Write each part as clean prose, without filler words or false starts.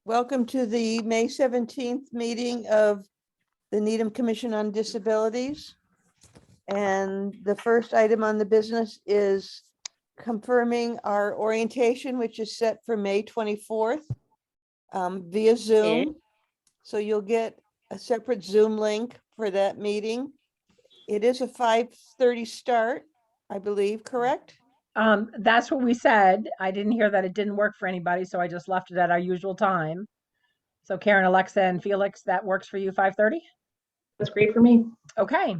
Welcome to the May 17th meeting of the Needham Commission on Disabilities. And the first item on the business is confirming our orientation, which is set for May 24th via Zoom. So you'll get a separate Zoom link for that meeting. It is a 5:30 start, I believe, correct? That's what we said. I didn't hear that it didn't work for anybody, so I just left it at our usual time. So Karen, Alexa, and Felix, that works for you, 5:30? That's great for me. Okay.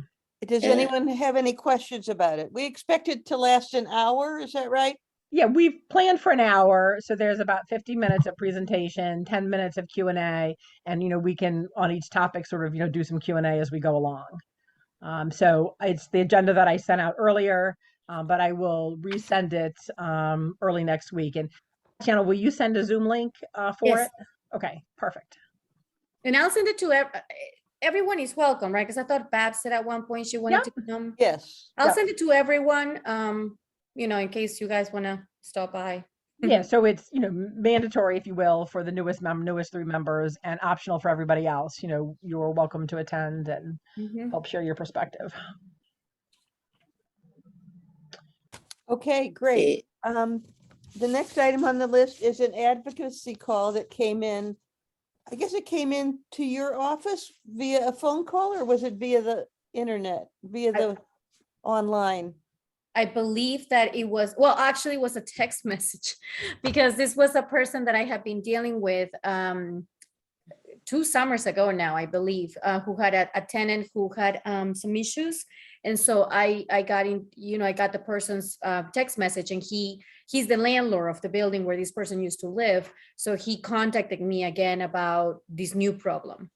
Does anyone have any questions about it? We expect it to last an hour, is that right? Yeah, we've planned for an hour, so there's about 50 minutes of presentation, 10 minutes of Q&A, and we can, on each topic, sort of, do some Q&A as we go along. So it's the agenda that I sent out earlier, but I will resend it early next week. And Channel, will you send a Zoom link for it? Okay, perfect. And I'll send it to everyone is welcome, right? Because I thought Bab said at one point she wanted to come. Yes. I'll send it to everyone, in case you guys want to stop by. Yeah, so it's, mandatory, if you will, for the newest 3 members and optional for everybody else. You're welcome to attend and help share your perspective. Okay, great. The next item on the list is an advocacy call that came in. I guess it came in to your office via a phone call, or was it via the internet, via the online? I believe that it was, well, actually it was a text message because this was a person that I have been dealing with 2 summers ago now, I believe, who had a tenant who had some issues. And so I got I got the person's text message, and he's the landlord of the building where this person used to live. So he contacted me again about this new problem.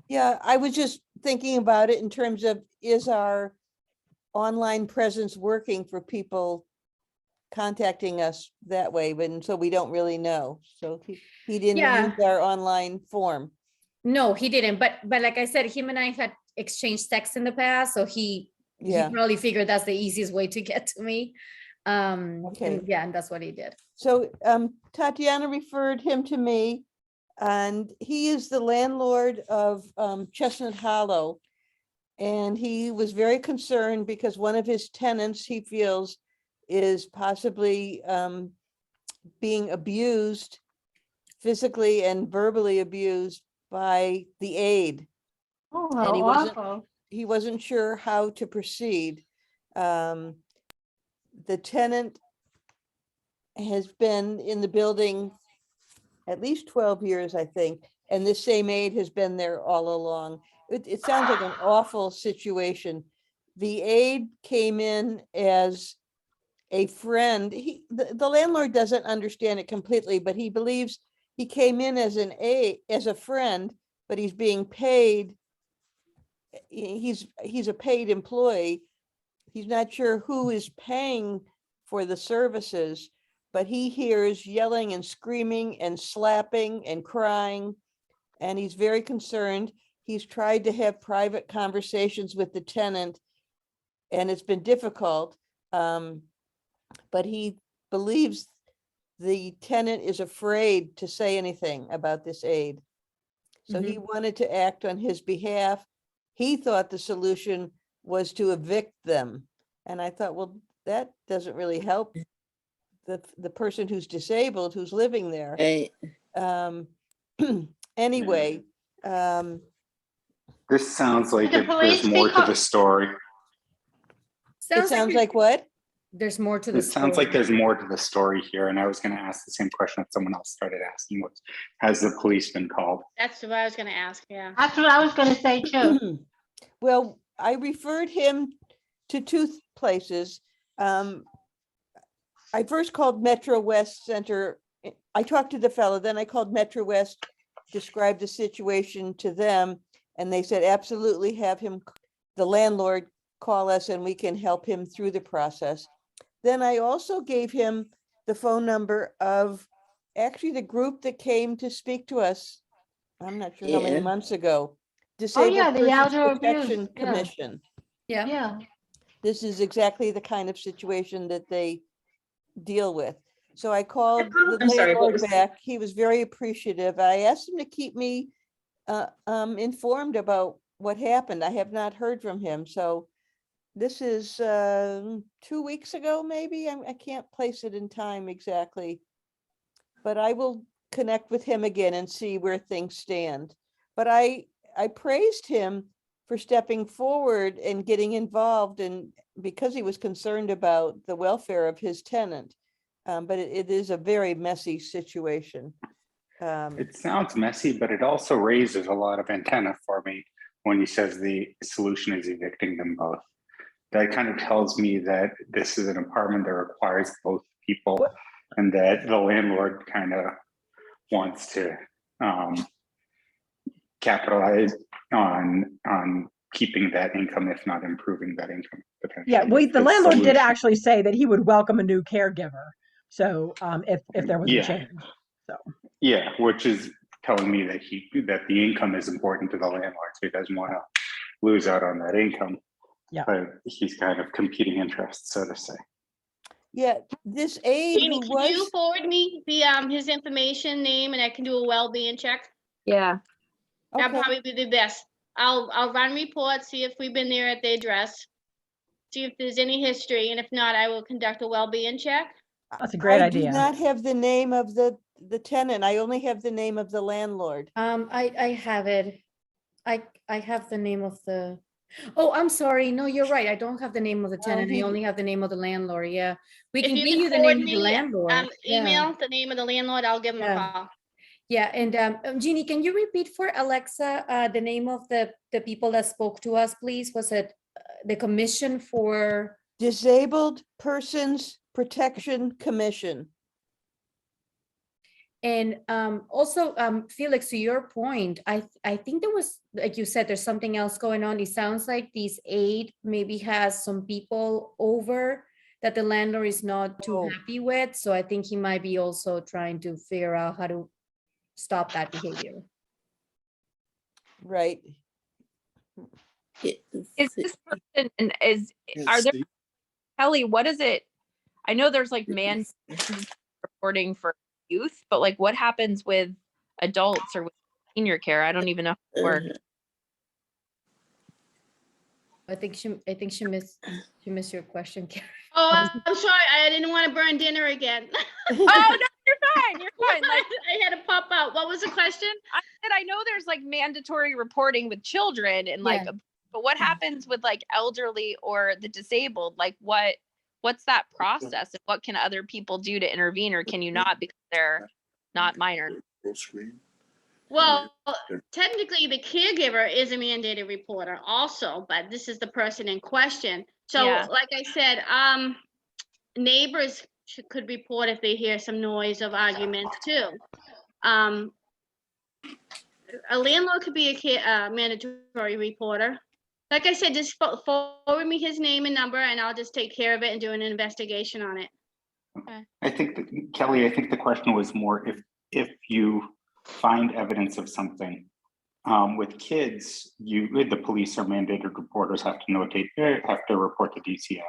Yeah, I was just thinking about it in terms of, is our online presence working for people contacting us that way, but so we don't really know. So he didn't use our online form. No, he didn't. But like I said, him and I had exchanged texts in the past, so he probably figured that's the easiest way to get to me. Okay. And that's what he did. So Tatiana referred him to me, and he is the landlord of Chestnut Hollow. And he was very concerned because one of his tenants, he feels, is possibly being abused, physically and verbally abused by the aide. Oh, and he wasn't sure how to proceed. The tenant has been in the building at least 12 years, I think, and this same aide has been there all along. It sounds like an awful situation. The aide came in as a friend. The landlord doesn't understand it completely, but he believes he came in as a friend, but he's being paid. He's a paid employee. He's not sure who is paying for the services, but he hears yelling and screaming and slapping and crying, and he's very concerned. He's tried to have private conversations with the tenant, and it's been difficult, but he believes the tenant is afraid to say anything about this aide. So he wanted to act on his behalf. He thought the solution was to evict them. And I thought, well, that doesn't really help the person who's disabled, who's living there. Anyway. This sounds like there's more to the story. It sounds like what? There's more to the story. It sounds like there's more to the story here. And I was going to ask the same question that someone else started asking, was, has the police been called? That's what I was going to ask, yeah. That's what I was going to say too. Well, I referred him to 2 places. I first called Metro West Center. I talked to the fellow, then I called Metro West, described the situation to them, and they said, absolutely, have him, the landlord, call us and we can help him through the process. Then I also gave him the phone number of actually the group that came to speak to us. I'm not sure how many months ago. Disabled the Persons Elder Protection Abuse. Commission. Yeah. This is exactly the kind of situation that they deal with. So I called the I'm sorry, what landlord was that? back. He was very appreciative. I asked him to keep me informed about what happened. I have not heard from him. So this is 2 weeks ago, maybe. I can't place it in time exactly. But I will connect with him again and see where things stand. But I praised him for stepping forward and getting involved, and because he was concerned about the welfare of his tenant. But it is a very messy situation. It sounds messy, but it also raises a lot of antenna for me when he says the solution is evicting them both. That kind of tells me that this is an apartment that requires both people, and that the landlord kind of wants to capitalize on keeping that income, if not improving that income potentially. Yeah, the His landlord did solution. actually say that he would welcome a new caregiver. So if there was a Yeah. change. So Yeah, which is telling me that the income is important to the landlord, so he doesn't want to lose out on that income. Yeah. But he's kind of competing interests, so to say. Yeah, this aide Jeannie, who can you was, forward me the his information, name, and I can do a well-being check? Yeah. That'd okay, probably be the best. I'll run reports, see if we've been there at the address, see if there's any history, and if not, I will conduct a well-being check. that's a great I do idea. not have the name of the tenant. I only have the name of the landlord. I have it. I have the name of the, oh, I'm sorry. No, you're right. I don't have the name of the tenant. I he- only have the name of the landlord. Yeah. We If can you give can you the forward name of the me, landlord. Yeah. email the name of the landlord, I'll give him a Yeah. call. Yeah, and Jeannie, can you repeat for Alexa the name of the people that spoke to us, please? Was it the Commission for? Disabled Persons Protection Commission. And also, Felix, to your point, I think there was, like you said, there's something else going on. It sounds like this aid maybe has some people over that the landlord is not too Oh. happy with. So I think he might be also trying to figure out how to stop that behavior. Right. Is this person and are there, Kelly, what is it? I know there's like reporting for youth, but like what happens with adults or with senior care? I don't even know how it works. I think she missed your question, Karen. Oh, I'm sorry, I didn't want to burn dinner again. Oh no, you're fine. You're fine. Like I had to pop out. What was the question? I said, I know there's like mandatory reporting with children and like, Yeah. but what happens with like elderly or the disabled? Like what's that process and what can other people do to intervene, or can you not because they're not minor? Well, technically, the caregiver is a mandated reporter also, but this is the person in question. So, Yeah. like I said, neighbors could report if they hear some noise of arguments too. A landlord could be a mandatory reporter. Like I said, just forward me his name and number, and I'll just take care of it and do an investigation on it. I think that, Kelly, I think the question was more if you find evidence of something. With kids, the police or mandated reporters have to report to DCF.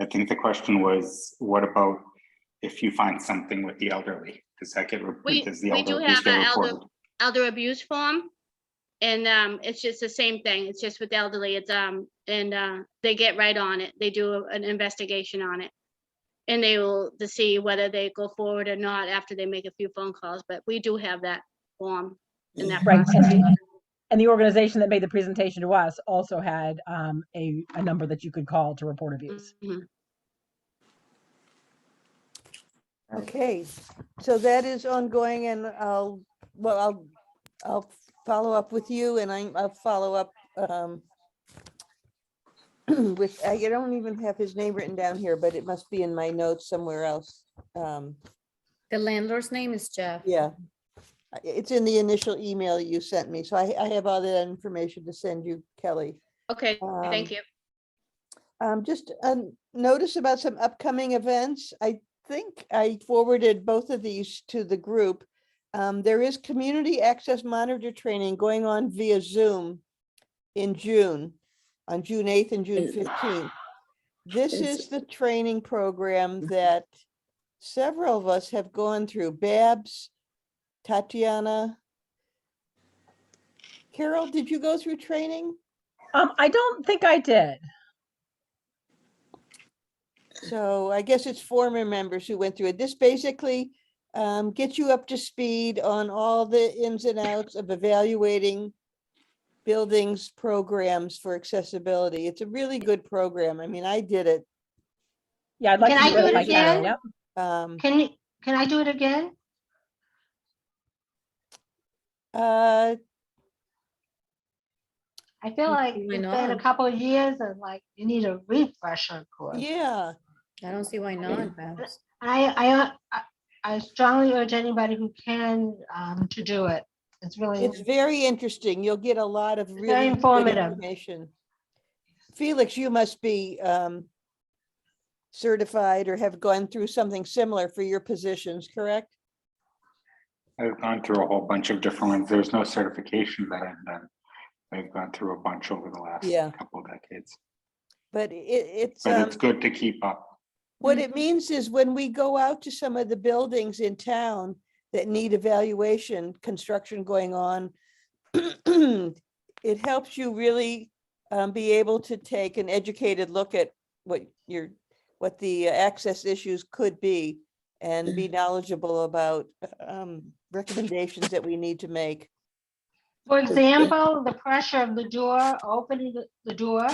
I think the question was, what about if you find something with the elderly? Does that get reported? Does the We elder do abuse have get an reported? elder abuse form, and it's just the same thing. It's just with elderly. It's and they get right on it. They do an investigation on it, and they will to see whether they go forward or not after they make a few phone calls. But we do have that form in that Right. process. And the organization that made the presentation to us also had a number that you could call to report abuse. Mhm. Okay, so that is ongoing, and I'll follow up with you, and I'll follow up with, I don't even have his name written down here, but it must be in my notes somewhere else. The landlord's name is Jeff. Yeah, it's in the initial email you sent me, so I have all that information to send you, Kelly. Okay, thank you. Just a notice about some upcoming events. I think I forwarded both of these to the group. There is community access monitor training going on via Zoom in June, on June 8th and June 15th. This is the training program that several of us have gone through. Babs, Tatiana. Carol, did you go through training? I don't think I did. So I guess it's former members who went through it. This basically gets you up to speed on all the ins and outs of evaluating buildings programs for accessibility. It's a really good program. I mean, I did it. Yeah, I'd like Can to I do it do if it I can. again? Yep. Can I do it again? Uh, I feel Why like it's been a not? couple of years and like you need a refresher course. yeah, I don't see why not, Babs. I strongly urge anybody who can to do it. It's really, it's very interesting. You'll get a lot of very really good informative. information. Felix, you must be certified or have gone through something similar for your positions, correct? I've gone through a whole bunch of different ones. There's no certification that I've done. I've gone through a bunch over the last Yeah. couple of decades, But it's but it's good to keep up. what it means is when we go out to some of the buildings in town that need evaluation, construction going on, it helps you really be able to take an educated look at what the access issues could be and be knowledgeable about recommendations that we need to make. For example, the pressure of the door, opening the door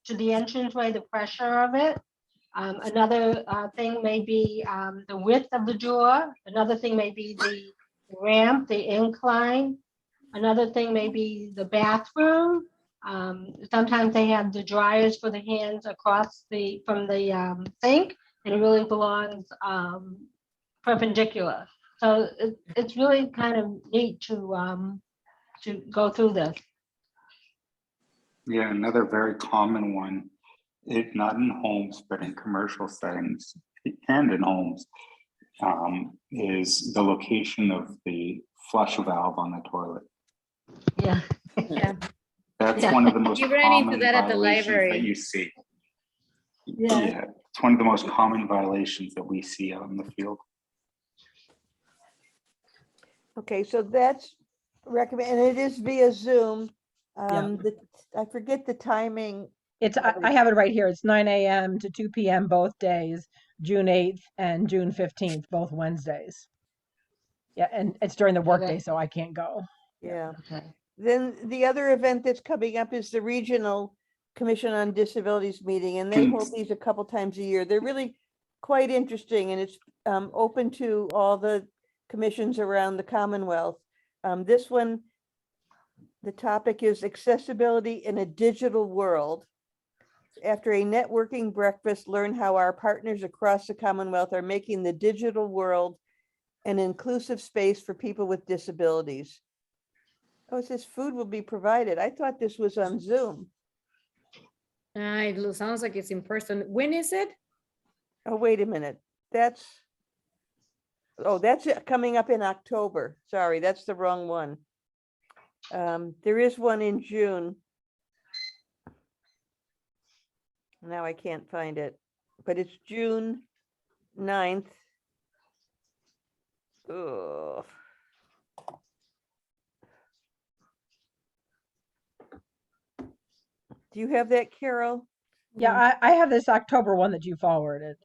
to the entranceway, the pressure of it. Another thing may be the width of the door. Another thing may be the ramp, the incline. Another thing may be the bathroom. Sometimes they have the dryers for the hands across from the sink, and it really belongs perpendicular. So it's really kind of neat to go through this. Yeah, another very common one, not in homes, but in commercial settings and in homes, is the location of the flush valve on the toilet. Yeah. Yeah. That's Yeah. one of the most You ran into common that at the violations that library. you see. Yeah. Yeah, it's one of the most common violations that we see out in the field. Okay, so that's recommend, and it is via Zoom. Yeah. I forget the timing. I have it right here. It's 9 a.m. to 2 p.m. both days, June 8th and June 15th, both Wednesdays. Yeah, and it's during the workday, so I can't go. Yeah. Okay. Then the other event that's coming up is the Regional Commission on Disabilities meeting, and they hold these a couple times a year. They're really quite interesting, and it's open to all the commissions around the Commonwealth. This one, the topic is accessibility in a digital world. After a networking breakfast, learn how our partners across the Commonwealth are making the digital world an inclusive space for people with disabilities. Oh, it says food will be provided. I thought this was on Zoom. It sounds like it's in person. When is it? Oh, wait a minute. That's coming up in October. Sorry, that's the wrong one. There is one in June. Now I can't find it, but it's June 9th. Ugh. Do you have that, Carol? Yeah, I have this October one that you forwarded.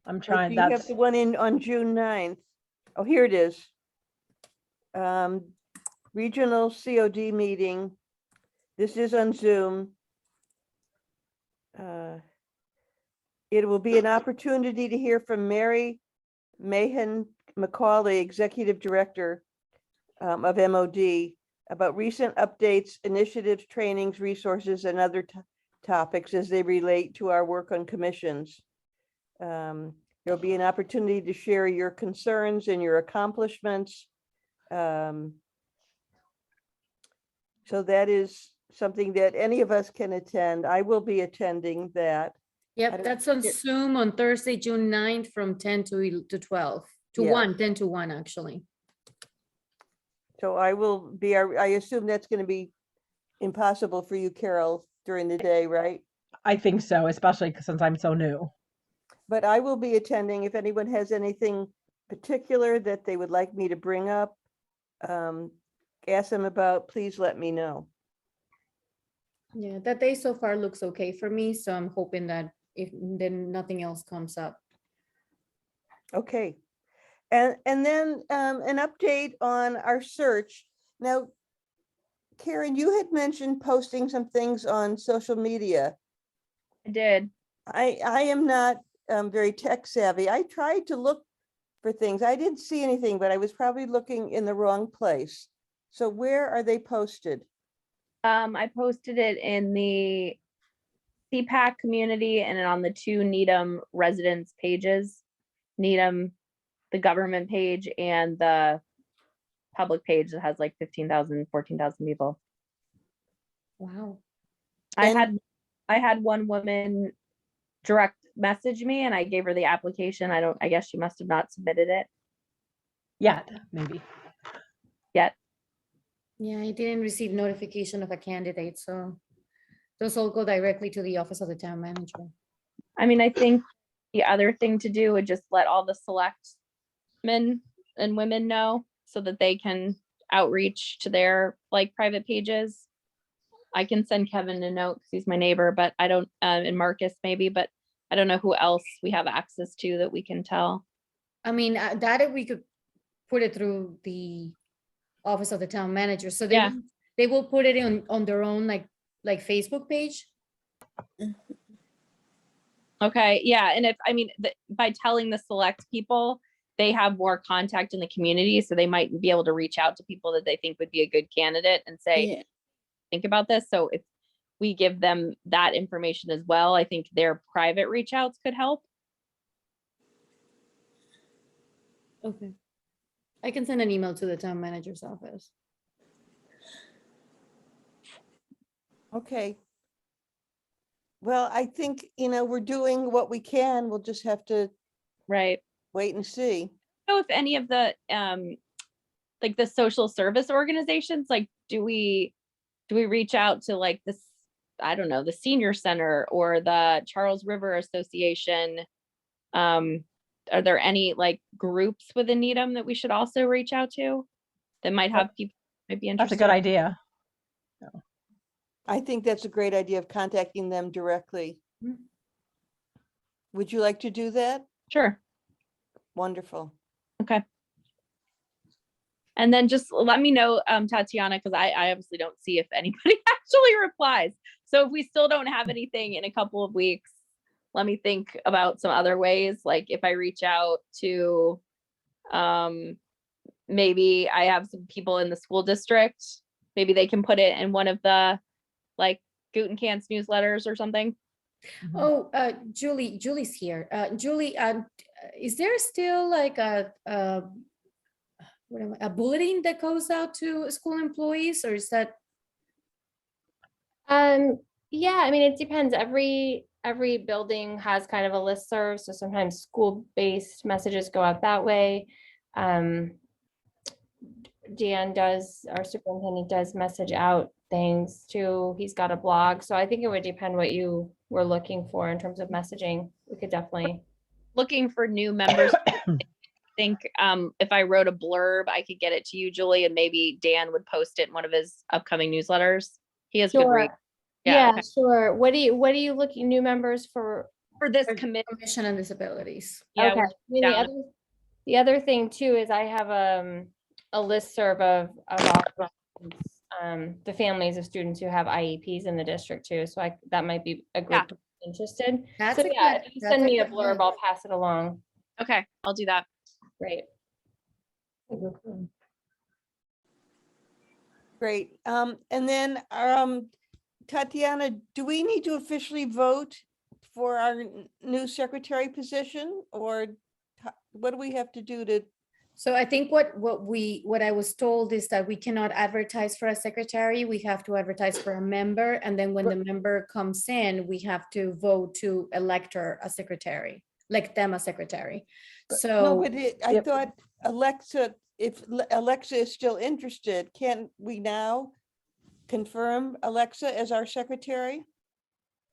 I'm Or trying, do you have that's, the one on June 9th? Oh, here it is. Regional COD meeting. This is on Zoom. It will be an opportunity to hear from Mary Mahan McCauley, Executive Director of MOD, about recent updates, initiatives, trainings, resources, and other topics as they relate to our work on commissions. There'll be an opportunity to share your concerns and your accomplishments. So that is something that any of us can attend. I will be attending that. I Yep, don't that's on get- Zoom on Thursday, June 9th from 10 to 12, to Yeah. 1, 10 to 1, actually. So I will be, I assume that's going to be impossible for you, Carol, during the day, right? I think so, especially since I'm so new. but I will be attending. If anyone has anything particular that they would like me to bring up, ask them about, please let me know. Yeah, that day so far looks okay for me, so I'm hoping that if then nothing else comes up. Okay. And then an update on our search. Now, Karen, you had mentioned posting some things on social media. I did. I am not very tech savvy. I tried to look for things. I didn't see anything, but I was probably looking in the wrong place. So where are they posted? I posted it in the CPAC community and on the two Needham residents pages. Needham, the government page, and the public page that has like 15,000, 14,000 people. Wow. And- I had one woman direct message me and I gave her the application. I guess she must have not submitted it Yet, maybe. yet. Yeah, I didn't receive notification of a candidate, so those all go directly to the office of the town manager. I mean, I think the other thing to do would just let all the select men and women know so that they can outreach to their like private pages. I can send Kevin a note because he's my neighbor, but I don't, and Marcus maybe, but I don't know who else we have access to that we can tell. I mean, that if we could put it through the office of the town manager, so Yeah. they will put it on their own like Facebook page. Okay, yeah, and if, I mean, by telling the select people, they have more contact in the community, so they might be able to reach out to people that they think would be a good candidate and say, think about this. So if we give them that information as well, I think their private reach outs could help. Okay. I can send an email to the town manager's office. Okay. Well, I think, we're doing what we can. We'll just have to Right. wait and see. Know if any of the like the social service organizations, like do we reach out to like this, I don't know, the senior center or the Charles River Association? Are there any like groups within Needham that we should also reach out to that might have people might be That's interested? a good idea. I think that's a great idea of contacting them directly. Mhm. Would you like to do that? Sure. Wonderful. Okay. And then just let me know, Tatiana, because I obviously don't see if anybody actually replies. So if we still don't have anything in a couple of weeks, let me think about some other ways. Like if I reach out to, maybe I have some people in the school district, maybe they can put it in one of the like Gutenkant's newsletters or something. Oh, Julie's here. Julie, is there still like a bulletin that goes out to school employees, or is that? Yeah, I mean, it depends. Every building has kind of a listserv, so sometimes school-based messages go out that way. Dan does, our superintendent does message out things too. He's got a blog, so I think it would depend what you were looking for in terms of messaging. We could definitely. Looking for new members. I think if I wrote a blurb, I could get it to you, Julie, and maybe Dan would post it in one of his upcoming newsletters. He has good reach. Yeah, okay. sure. What are you looking, new members for? For this For committee. Commission on Disabilities. Yeah, Okay. we're I mean, down. the other thing too is I have a listserv of the families of students who have IEPs in the district too. So that might be a group interested. That's So a yeah, good- if you that's send a me a good blurb, move. I'll pass it along. Okay, I'll do that. Great. Great. And then, Tatiana, do we need to officially vote for our new secretary position, or what do we have to do to? So I think what I was told is that we cannot advertise for a secretary. We have to advertise for a member, and then when the member comes in, we have to vote to elect her a secretary, elect them a secretary. No, So but I Yep. thought Alexa, if Alexa is still interested, can we now confirm Alexa as our secretary?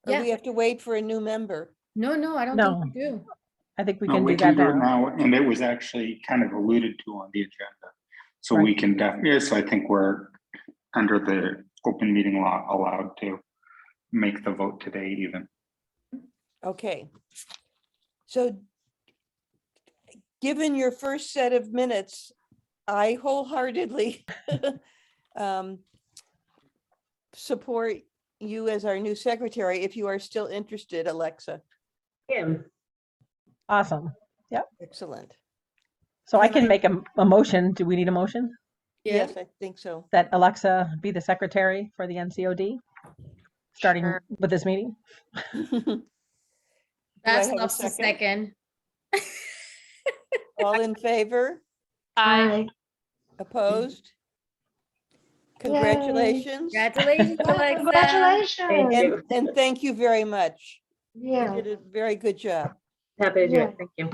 Or Yeah. we have to wait for a new member? no, I don't think we do. I think we No, can we do can that do it now. now, and it was actually kind of alluded to on the agenda. So Right. we can definitely, so I think we're under the open meeting law allowed to make the vote today even. Okay. So given your first set of minutes, I wholeheartedly support you as our new secretary, if you are still interested, Alexa. Awesome. Excellent. So I Can can I- make a motion. Do we need a motion Yeah. Yes, I think so. that Alexa be the secretary for the NCOD? Starting Sure. with this meeting? Do I That's have a loves a second? second. All in favor? I, Opposed? Yay. Congratulations. Congratulations, Yeah, Alexa. Congratulations. And thank you very much. You Yeah, did a very good job. Happy to do Yeah. it. Thank you.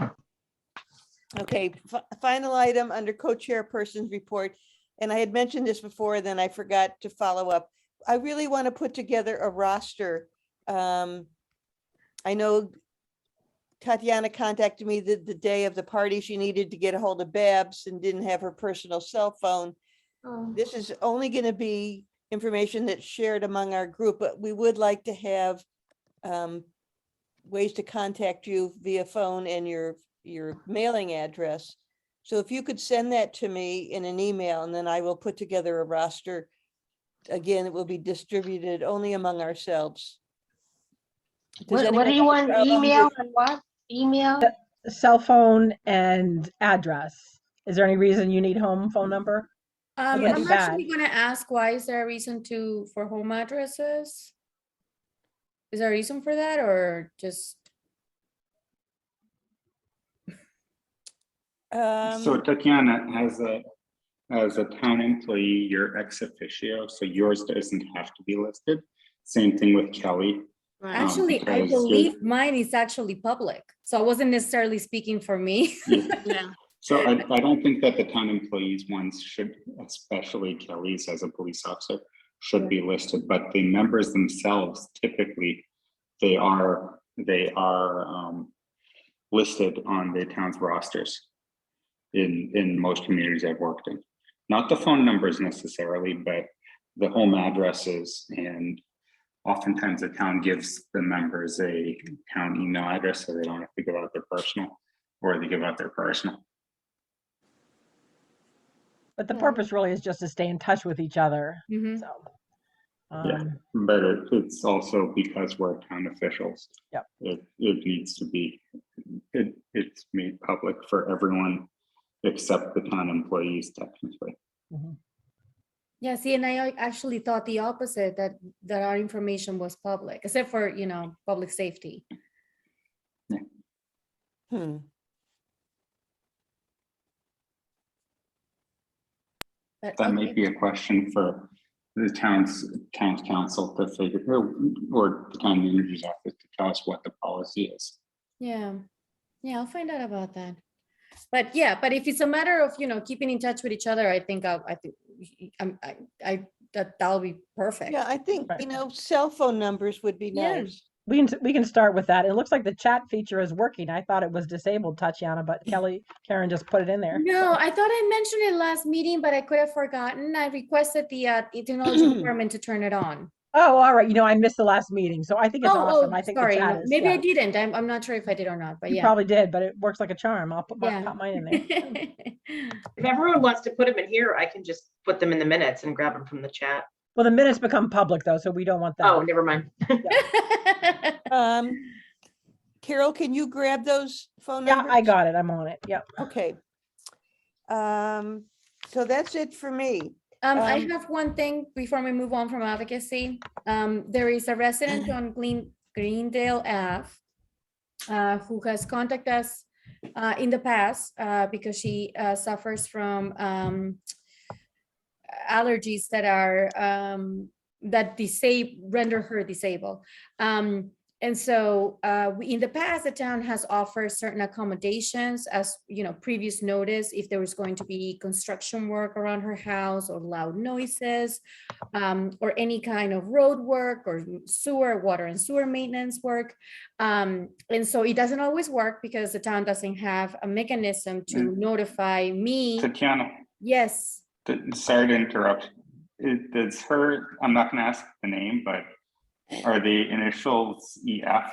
Okay, final item under co-chairperson's report. And I had mentioned this before, then I forgot to follow up. I really want to put together a roster. I know Tatiana contacted me the day of the party. She needed to get a hold of Babs and didn't have her personal cell phone. Oh, This is only going to be information that's shared among our group, but we would like to have ways to contact you via phone and your mailing address. So if you could send that to me in an email, and then I will put together a roster. Again, it will be distributed only among ourselves. Does what do anyone you have a want? problem Email with- and what? Email? Cell phone and address. Is there any reason you need home phone number? I'm Wouldn't be actually bad. gonna ask, why is there a reason for home addresses? Is there a reason for that, or just? So Tatiana, as a town employee, you're ex officio, so yours doesn't have to be listed. Same thing with Kelly. Actually, I because believe mine is actually public, so I wasn't necessarily speaking for me. yeah, So I don't think that the town employees ones should, especially Kelly's as a police officer, should be listed, but the members themselves, typically, they are listed on the town's rosters in most communities I've worked in. Not the phone numbers necessarily, but the home addresses, and oftentimes the town gives the members a town email address so they don't have to give out their personal, or they give out their personal. But the Yeah. purpose really is just to stay in touch with each other. Mhm. So. Yeah. But it's also because we're town officials. Yep. It needs to be, it's made public for everyone except the town employees technically. Mhm. Yeah, see, and I actually thought the opposite, that our information was public, except for, public safety. Hmm. But That may okay. be a question for the town's council to figure, or the town manager's office to tell us what the policy is. Yeah, I'll find out about that. But yeah, but if it's a matter of, keeping in touch with each other, I think that'll be perfect. Yeah, I think, Right. cell phone numbers would be Yeah. nice. We can start with that. It looks like the chat feature is working. I thought it was disabled, Tatiana, but Karen just put it in there. No, I thought I mentioned it last meeting, but I could have forgotten. I requested the technology department to turn it on. Oh, all right. I missed the last meeting, so I think it's awesome. I think the Sorry. chat No, is. maybe Yeah. I didn't. I'm not sure if I did or not, but You yeah. probably did, but it works like a charm. I'll put Yeah. mine in there. If everyone wants to put them in here, I can just put them in the minutes and grab them from the chat. Well, the minutes become public though, so we don't want that. Oh, never mind. Carol, can you grab those phone Yeah, numbers? I got it. I'm on it. Yep. Okay. So that's it for me. I have one thing before we move on from advocacy. There is a resident on Greendale Ave who has contacted us in the past because she suffers from allergies that are that render her disabled. And so in the past, the town has offered certain accommodations as, previous notice if there was going to be construction work around her house or loud noises, or any kind of road work or water and sewer maintenance work. And so it doesn't always work because the town doesn't have a mechanism to notify me. Tatiana, Yes. sorry to interrupt. Does her, I'm not going to ask the name, but are the initials EF?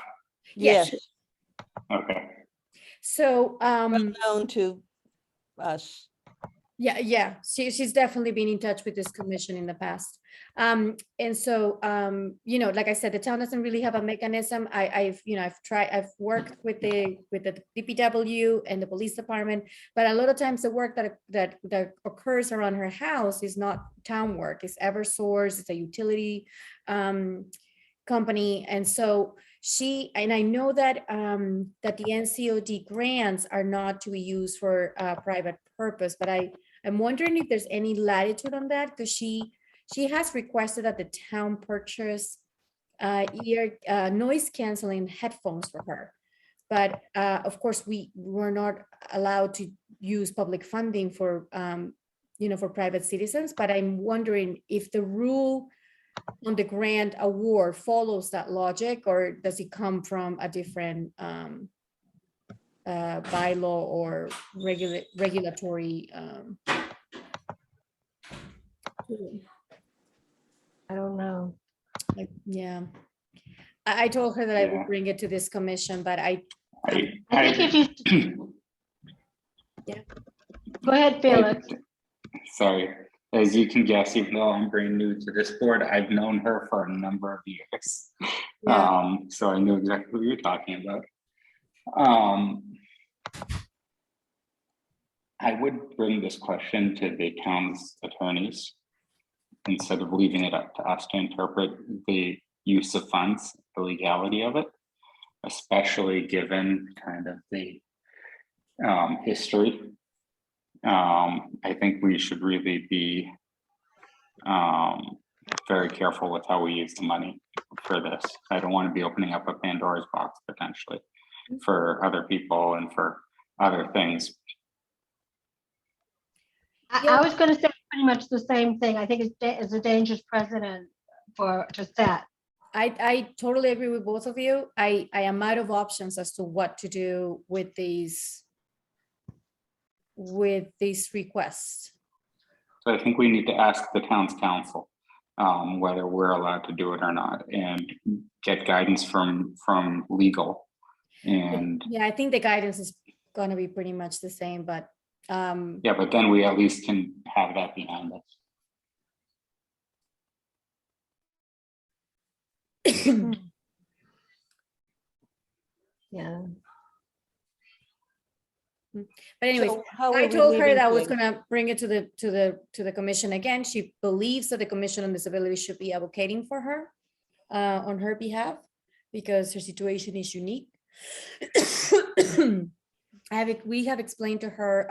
Yes, Okay. So, known to us. yeah, she's definitely been in touch with this commission in the past. And so, like I said, the town doesn't really have a mechanism. I've worked with the DPW and the police department, but a lot of times the work that occurs around her house is not town work. It's Eversource, it's a utility company. And so I know that that the Ncod grants are not to be used for private purpose, but I'm wondering if there's any latitude on that, because she has requested that the town purchase noise canceling headphones for her. But of course, we were not allowed to use public funding for for private citizens. But I'm wondering if the rule on the grant award follows that logic, or does it come from a different bylaw or regulatory I don't know. yeah. I told her that I Yeah. would bring it to this commission, but I think if you, Yeah. go ahead, Felix. Sorry, as you can guess, even though I'm brand new to this board, I've known her for a number of years. Yeah. So I knew exactly what you're talking about. I would bring this question to the town's attorneys instead of leaving it up to us to interpret the use of funds, the legality of it, especially given kind of the history. I think we should really be very careful with how we use the money for this. I don't want to be opening up a Pandora's box potentially for other people and for other things. I was going to say pretty much the same thing. I think it's a dangerous precedent to set. I totally agree with both of you. I am out of options as to what to do with these requests. So I think we need to ask the town's council whether we're allowed to do it or not, and get guidance from legal. And yeah, I think the guidance is going to be pretty much the same, but yeah, but then we at least can have that behind us. Yeah. But anyways, So how are I we told her leaving that I was things? gonna bring it to the commission again. She believes that the Commission on Disabilities should be advocating for her on her behalf because her situation is unique. We have explained to her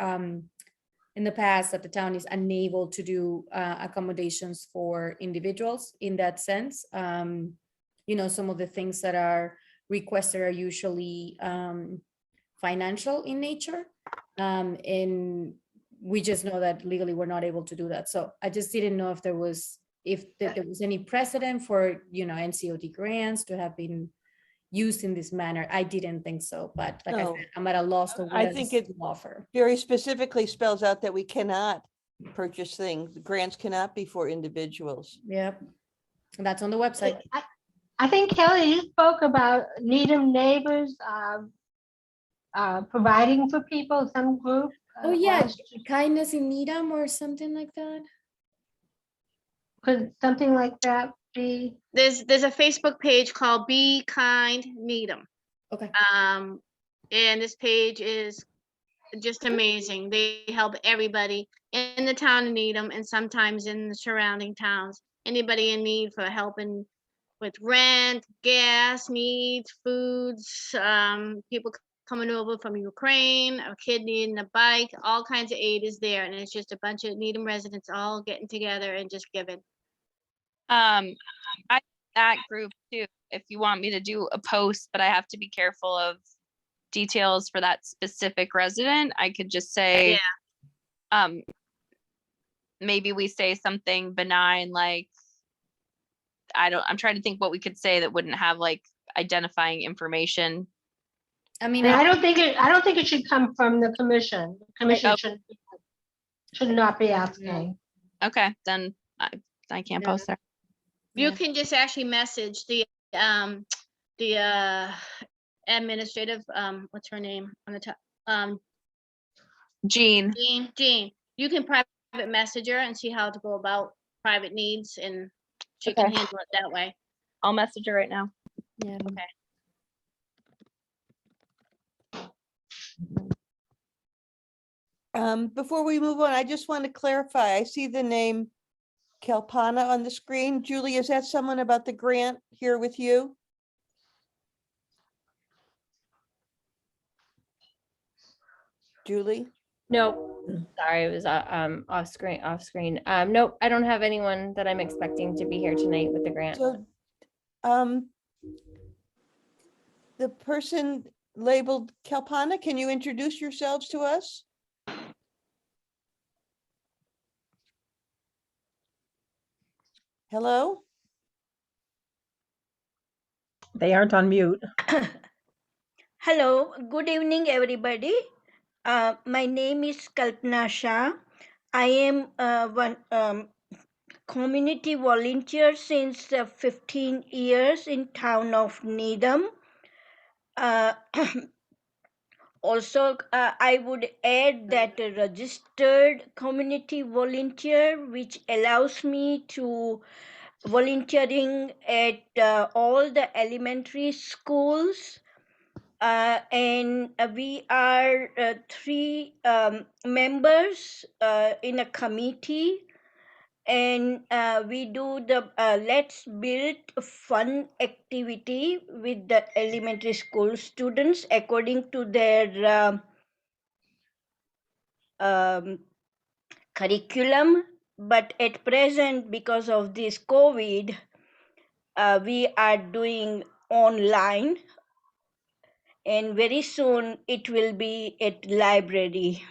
in the past that the town is unable to do accommodations for individuals in that sense. Some of the things that are requested are usually financial in nature. And we just know that legally we're not able to do that. So I just didn't know if there was any precedent for, Ncod grants to have been used in this manner. I didn't think so, but like I No. said, I'm at a loss of what I else think to it- offer. Very specifically spells out that we cannot purchase things. Grants cannot be for individuals. Yep. And that's on the website. I think, Kelly, you spoke about Needham neighbors providing for people, some group. Oh yeah, kindness in Needham or something like that. Could something like that be? There's a Facebook page called Be Kind Needham. Okay. And this page is just amazing. They help everybody in the town of Needham and sometimes in the surrounding towns. Anybody in need for helping with rent, gas needs, foods, people coming over from Ukraine, a kid needing a bike, all kinds of aid is there. And it's just a bunch of Needham residents all getting together and just giving. I that group too. if you want me to do a post, but I have to be careful of details for that specific resident, I could just say, maybe we say something benign, like, I'm trying to think what we could say that wouldn't have like identifying information. I mean, And I don't think it should come from the commission. The commission Oh. should not be asking. Okay, then I can't Yeah. post there. You Yeah. can just actually message the administrative, what's her name on the top? Jean, Jean, you can private message her and see how to go about private needs, and she can Okay. handle it that way. I'll message her right now. yeah. Before we move on, I just want to clarify, I see the name Kalpana on the screen. Julie, is that someone about the grant here with you? Julie? No, sorry, it was off screen. Nope, I don't have anyone that I'm expecting to be here tonight with the grant. So, the person labeled Kalpana, can you introduce yourselves to us? Hello? They aren't on mute. Hello, good evening, everybody. My name is Kalpana Shah. I am one community volunteer since 15 years in town of Needham. Also, I would add that a registered community volunteer, which allows me to volunteering at all the elementary schools. And we are 3 members in a committee, and we do the Let's Build Fun activity with the elementary school students according to their curriculum. But at present, because of this COVID, we are doing online, and very soon it will be at library.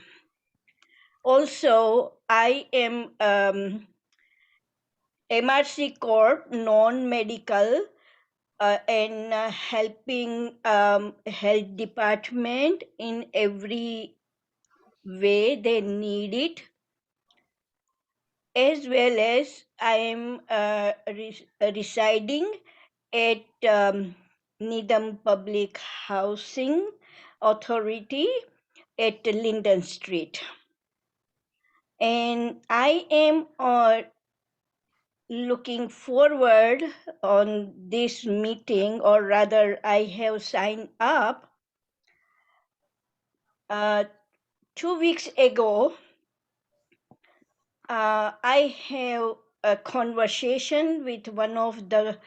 Also, I am MRC Corp, non-medical, and helping health department in every way they need it. As well as I am residing at Needham Public Housing Authority at Linden Street. And I am looking forward on this meeting, or rather I have signed up 2 weeks ago. I have a conversation with one of the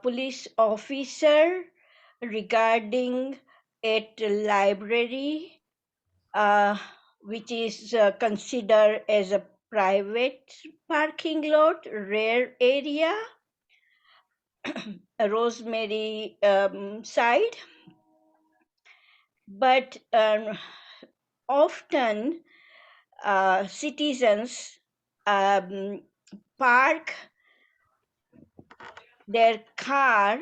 police officer regarding at library, which is considered as a private parking lot, rare area, Rosemary side. But often citizens park their car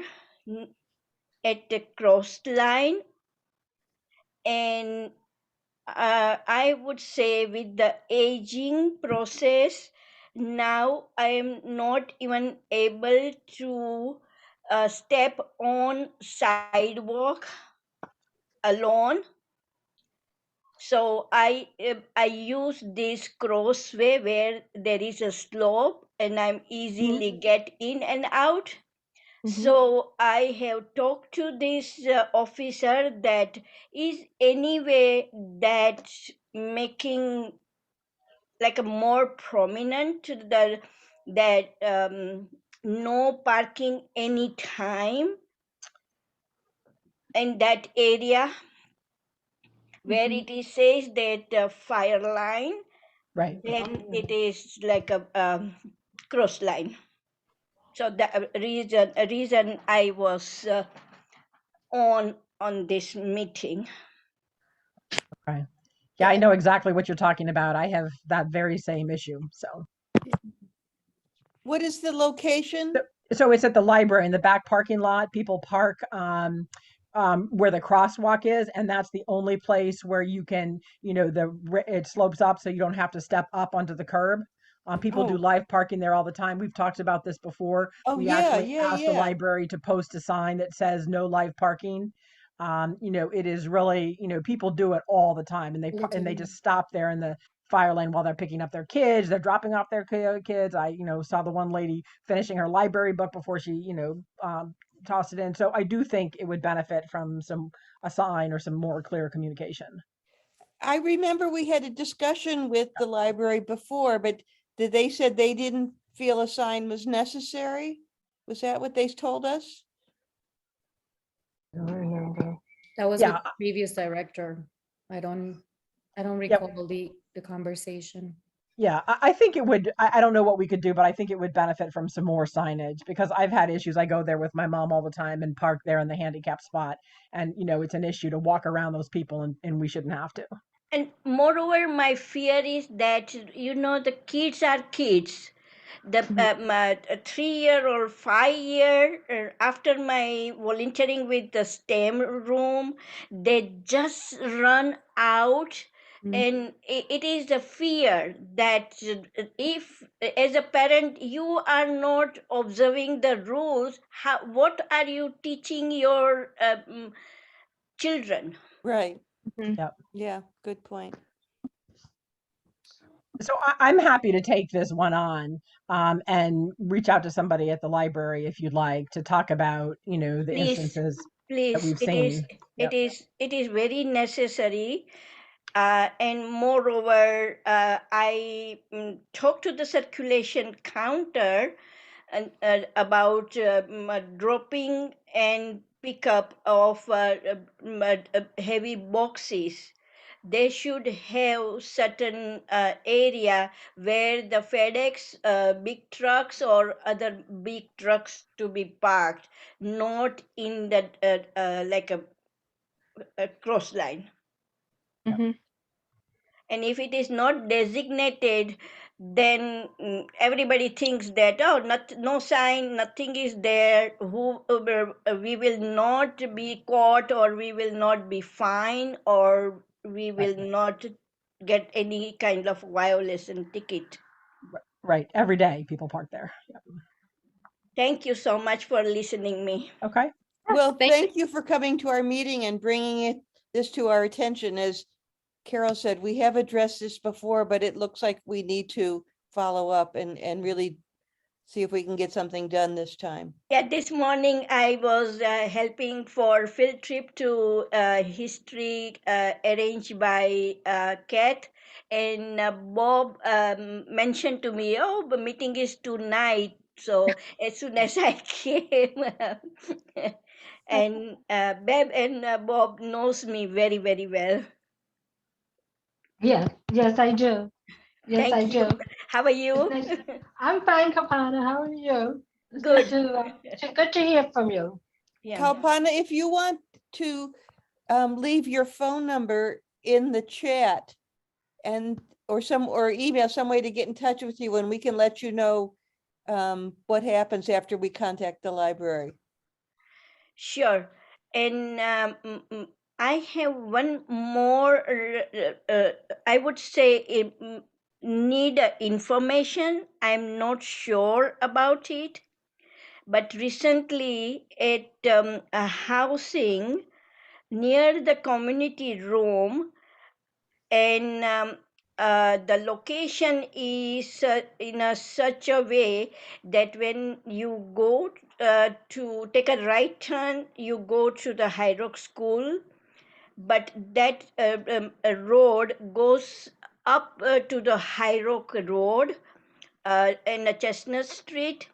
at the cross line, and I would say with the aging process, now I am not even able to step on sidewalk alone. So I use this crossway where there is a slope and I'm easily get in and out. So I have talked to this officer that is any way that making like a more prominent to that no parking anytime in that area where it is says that fire line, Right. then it is like a cross line. So the reason I was on this meeting. Okay. Yeah, I know exactly what you're talking about. I have that very same issue. So What is the location? so it's at the library in the back parking lot. People park where the crosswalk is, and that's the only place where you can, it slopes up so you don't have to step up onto the curb. People do Oh. live parking there all the time. We've talked about this before. Oh, We yeah, actually yeah, asked the yeah. library to post a sign that says no live parking. It is really, people do it all the time, and they just stop there in the fire lane while they're picking up their kids. They're dropping off their kids. I, saw the one lady finishing her library book before she, tossed it in. So I do think it would benefit from a sign or some more clear communication. I remember we had a discussion with the library before, but they said they didn't feel a sign was necessary? Was that what they told us? I don't remember. That was Yeah. with the previous director. I don't Yep. recall the conversation. Yeah, I think it would. I don't know what we could do, but I think it would benefit from some more signage because I've had issues. I go there with my mom all the time and park there in the handicap spot. And, it's an issue to walk around those people and we shouldn't have to. And moreover, my fear is that, the kids are kids. The my 3-year or 5-year after my volunteering with the STEM room, they just run out. And it is the fear that if, as a parent, you are not observing the rules, what are you teaching your children? Right. Yep. Yeah, good point. So I'm happy to take this one on and reach out to somebody at the library if you'd like to talk about, the Please, instances that please, we've seen. Yep. it is very necessary. And moreover, I talked to the circulation counter and about dropping and pickup of heavy boxes. They should have certain area where the FedEx big trucks or other big trucks to be parked, not in that like a cross line. Mhm. And if it is not designated, then everybody thinks that, oh, no sign, nothing is there, we will not be caught, or we will not be fined, or we will not get any kind of violation ticket. Right. Every day people park there. Yep. Thank you so much for listening me. Okay. Well, Thank thank you for coming to our meeting and bringing this to our attention. As Carol said, we have addressed this before, but it looks like we need to follow up and really see if we can get something done this time. Yeah, this morning I was helping for field trip to history arranged by Kat, and Bob mentioned to me, oh, the meeting is tonight. So as soon as I came, and Beb and Bob knows me very, very well. Yes, yes, I do. Yes, I Thank you. do. How are you? It's nice- I'm fine, Kapana. How are you? It's Good. good to hear from you. Yeah. Kalpana, if you want to leave your phone number in the chat or email, some way to get in touch with you, and we can let you know what happens after we contact the library. Sure. And I have one more, I would say, need information. I'm not sure about it. But recently at a housing near the community room, and the location is in such a way that when you go to take a right turn, you go to the High Rock School, but that road goes up to the High Rock Road in a Chestnut Street.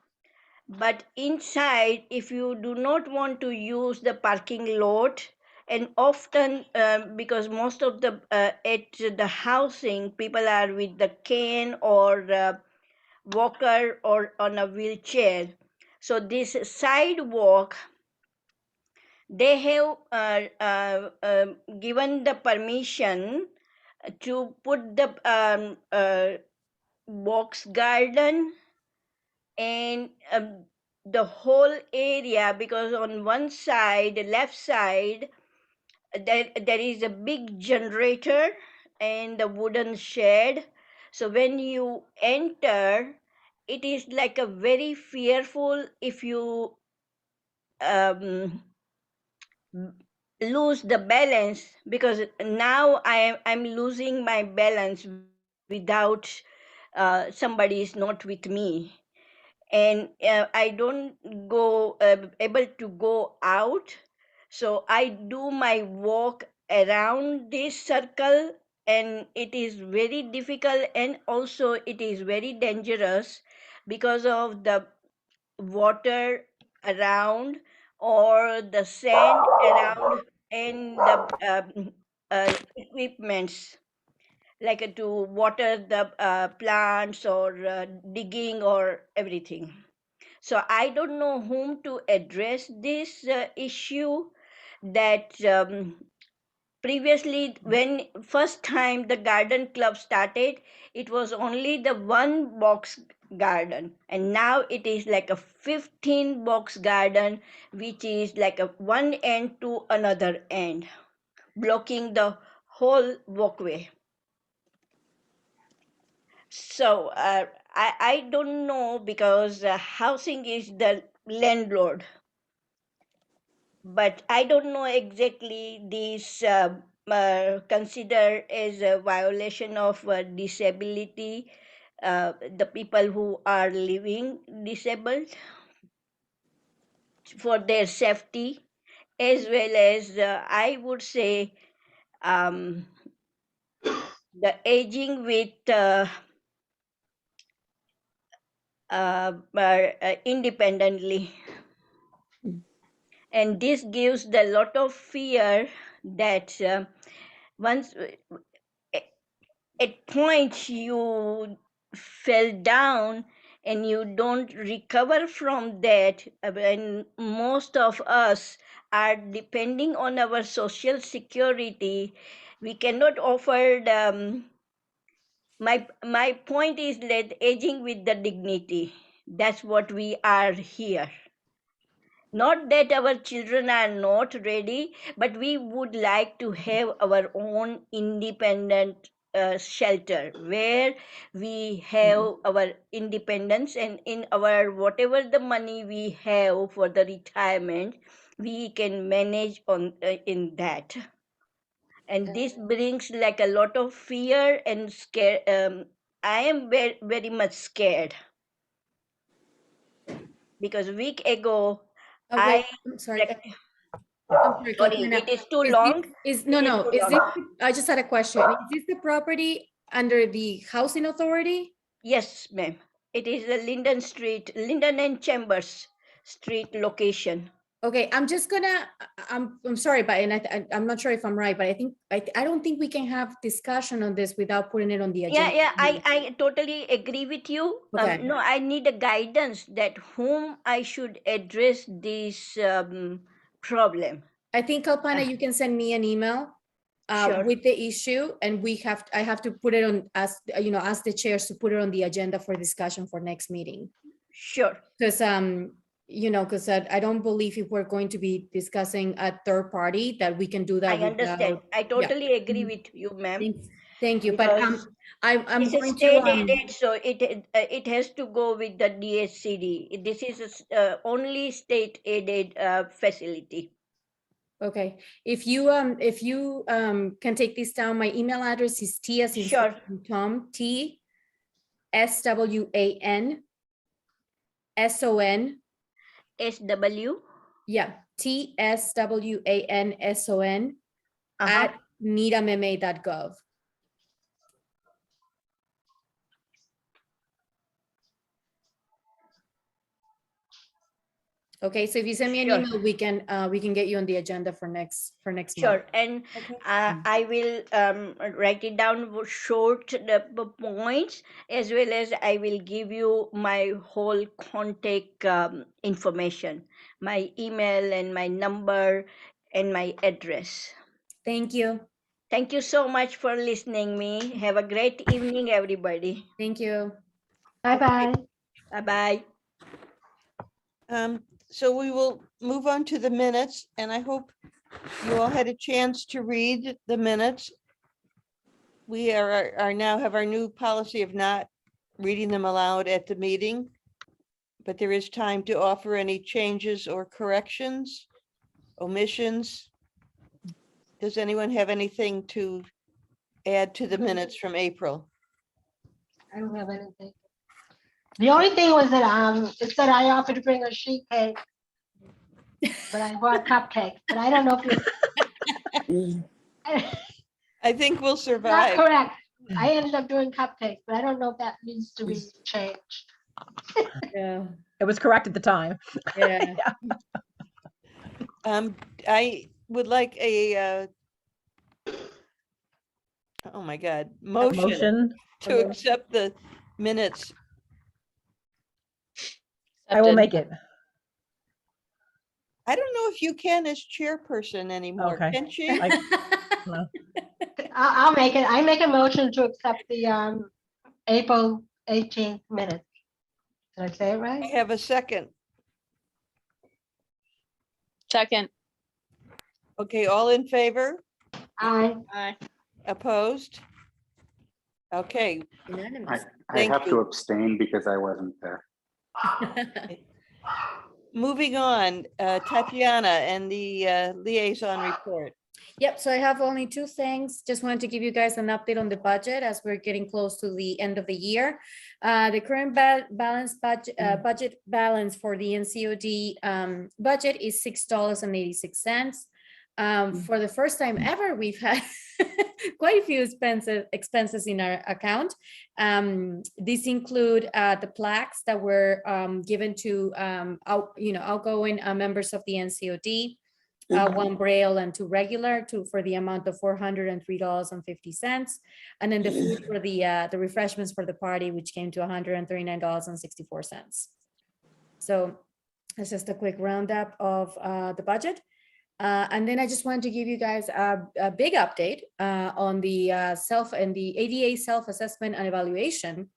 But inside, if you do not want to use the parking lot, and often because most of the at the housing, people are with the cane or walker or on a wheelchair, So this sidewalk, they have given the permission to put the box garden and the whole area, because on one side, left side, there is a big generator and the wooden shed. So when you enter, it is like a very fearful if you lose the balance, because now I'm losing my balance without somebody is not with me, and I don't go able to go out. So I do my walk around this circle, and it is very difficult, and also it is very dangerous because of the water around or the sand around, and the equipments like to water the plants or digging or everything. So I don't know whom to address this issue. That previously, when first time the garden club started, it was only the one box garden, and now it is like a 15 box garden, which is like a one end to another end, blocking the whole walkway. So I don't know, because housing is the landlord, but I don't know exactly this consider as a violation of disability, the people who are living disabled, for their safety, as well as I would say the aging with independently. And this gives the lot of fear that once at points you fell down and you don't recover from that, and most of us are depending on our social security, we cannot offer the, my point is that aging with the dignity, that's what we are here. Not that our children are not ready, but we would like to have our own independent shelter where we have our independence, and in our whatever the money we have for the retirement, we can manage on in that. And this brings like a lot of fear and scare. I am very, very much scared, because a week ago Wait, I I'm sorry. I'm sorry, sorry, Kalpana. it is too Is long. this, no, It is no, too is long. this, I just had a question. Is this the property under the housing authority? Yes, ma'am. It is the Linden Street, Linden and Chambers Street location. Okay, I'm just gonna, I'm sorry, but, and I'm not sure if I'm right, but I think, I don't think we can have discussion on this without putting it on the agenda. Yeah, I totally agree with you. Okay. No, I need a guidance that whom I should address this problem. I think, Kalpana, you can send me an email Sure. with the issue, and I have to put it on, as you know, ask the chairs to put it on the agenda for discussion for next meeting. Sure. Because you know, because I don't believe if we're going to be discussing a third party that we can do that. I understand. I totally agree with you, ma'am. Thank you, but Because I'm it's a going state to aided, so it has to go with the DHCD. This is only state aided facility. okay. If you can take this down, my email address is T as in Sure. Tom, T SWAN SON. SW. Yeah, TSWANSON at needhamma.gov. Okay, so if you send me an Sure. email, we can get you on the agenda for next month. Sure, and Okay. I will write it down short the points, as well as I will give you my whole contact information, my email and my number and my address. Thank you. Thank you so much for listening me. Have a great evening, everybody. Thank you. Bye-bye. Bye-bye. So we will move on to the minutes, and I hope you all had a chance to read the minutes. We are now have our new policy of not reading them aloud at the meeting, but there is time to offer any changes or corrections, omissions. Does anyone have anything to add to the minutes from April? I don't have anything. The only thing was that, it said I offered to bring a sheet cake, but I brought cupcakes, but I don't know if you. I think we'll Not survive. correct. I ended up doing cupcakes, but I don't know if that needs to be changed. Yeah. It was correct at the time. Yeah. I would like a, oh my God, motion Motion. to accept the minutes. I will Accepted. make it. I don't know if you can as chairperson anymore, Okay. can she? No. I'll make it. I make a motion to accept the April 18th minutes. Did I say it I right? have a second. Second. Okay, all in favor? Aye. Aye. Opposed? Okay, Unanimous. I Thank have to you. abstain because I wasn't there. moving on, Tatiana and the liaison report. Yep, so I have only two things. Just wanted to give you guys an update on the budget as we're getting close to the end of the year. The current budget balance for the NCOD budget is $6.86. For the first time ever, we've had quite a few expenses in our account. These include the plaques that were given to outgoing members of the NCOD. One braille and two regular, for the amount of $403.50, and then the food for the refreshments for the party, which came to $139.64. So it's just a quick roundup of the budget. And then I just wanted to give you guys a big update on the the ADA self-assessment and evaluation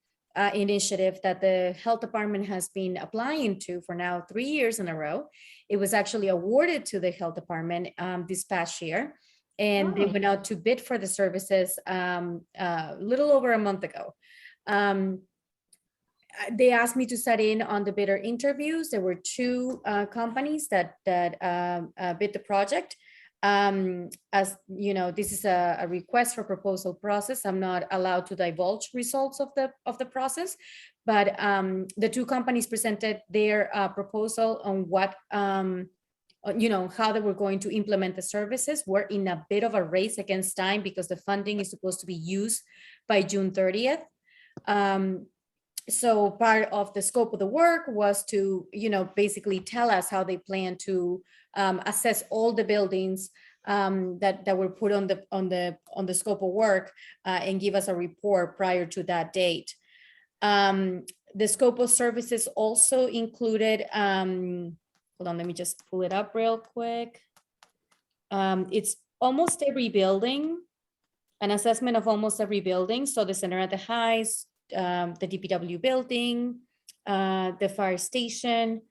initiative that the health department has been applying to for now 3 years in a row. It was actually awarded to the health department this past year, and they went out to bid for the services a little over a month ago. They asked me to set in on the bidder interviews. There were two companies that bid the project. As you know, this is a request for proposal process. I'm not allowed to divulge results of the process, but the two companies presented their proposal on what how they were going to implement the services. We're in a bit of a race against time because the funding is supposed to be used by June 30th. So part of the scope of the work was to, basically tell us how they plan to assess all the buildings that were put on the scope of work and give us a report prior to that date. The scope of services also included, hold on, let me just pull it up real quick. It's almost every building, an assessment of almost every building. So the Center at the Highs, the DPW building, the fire station,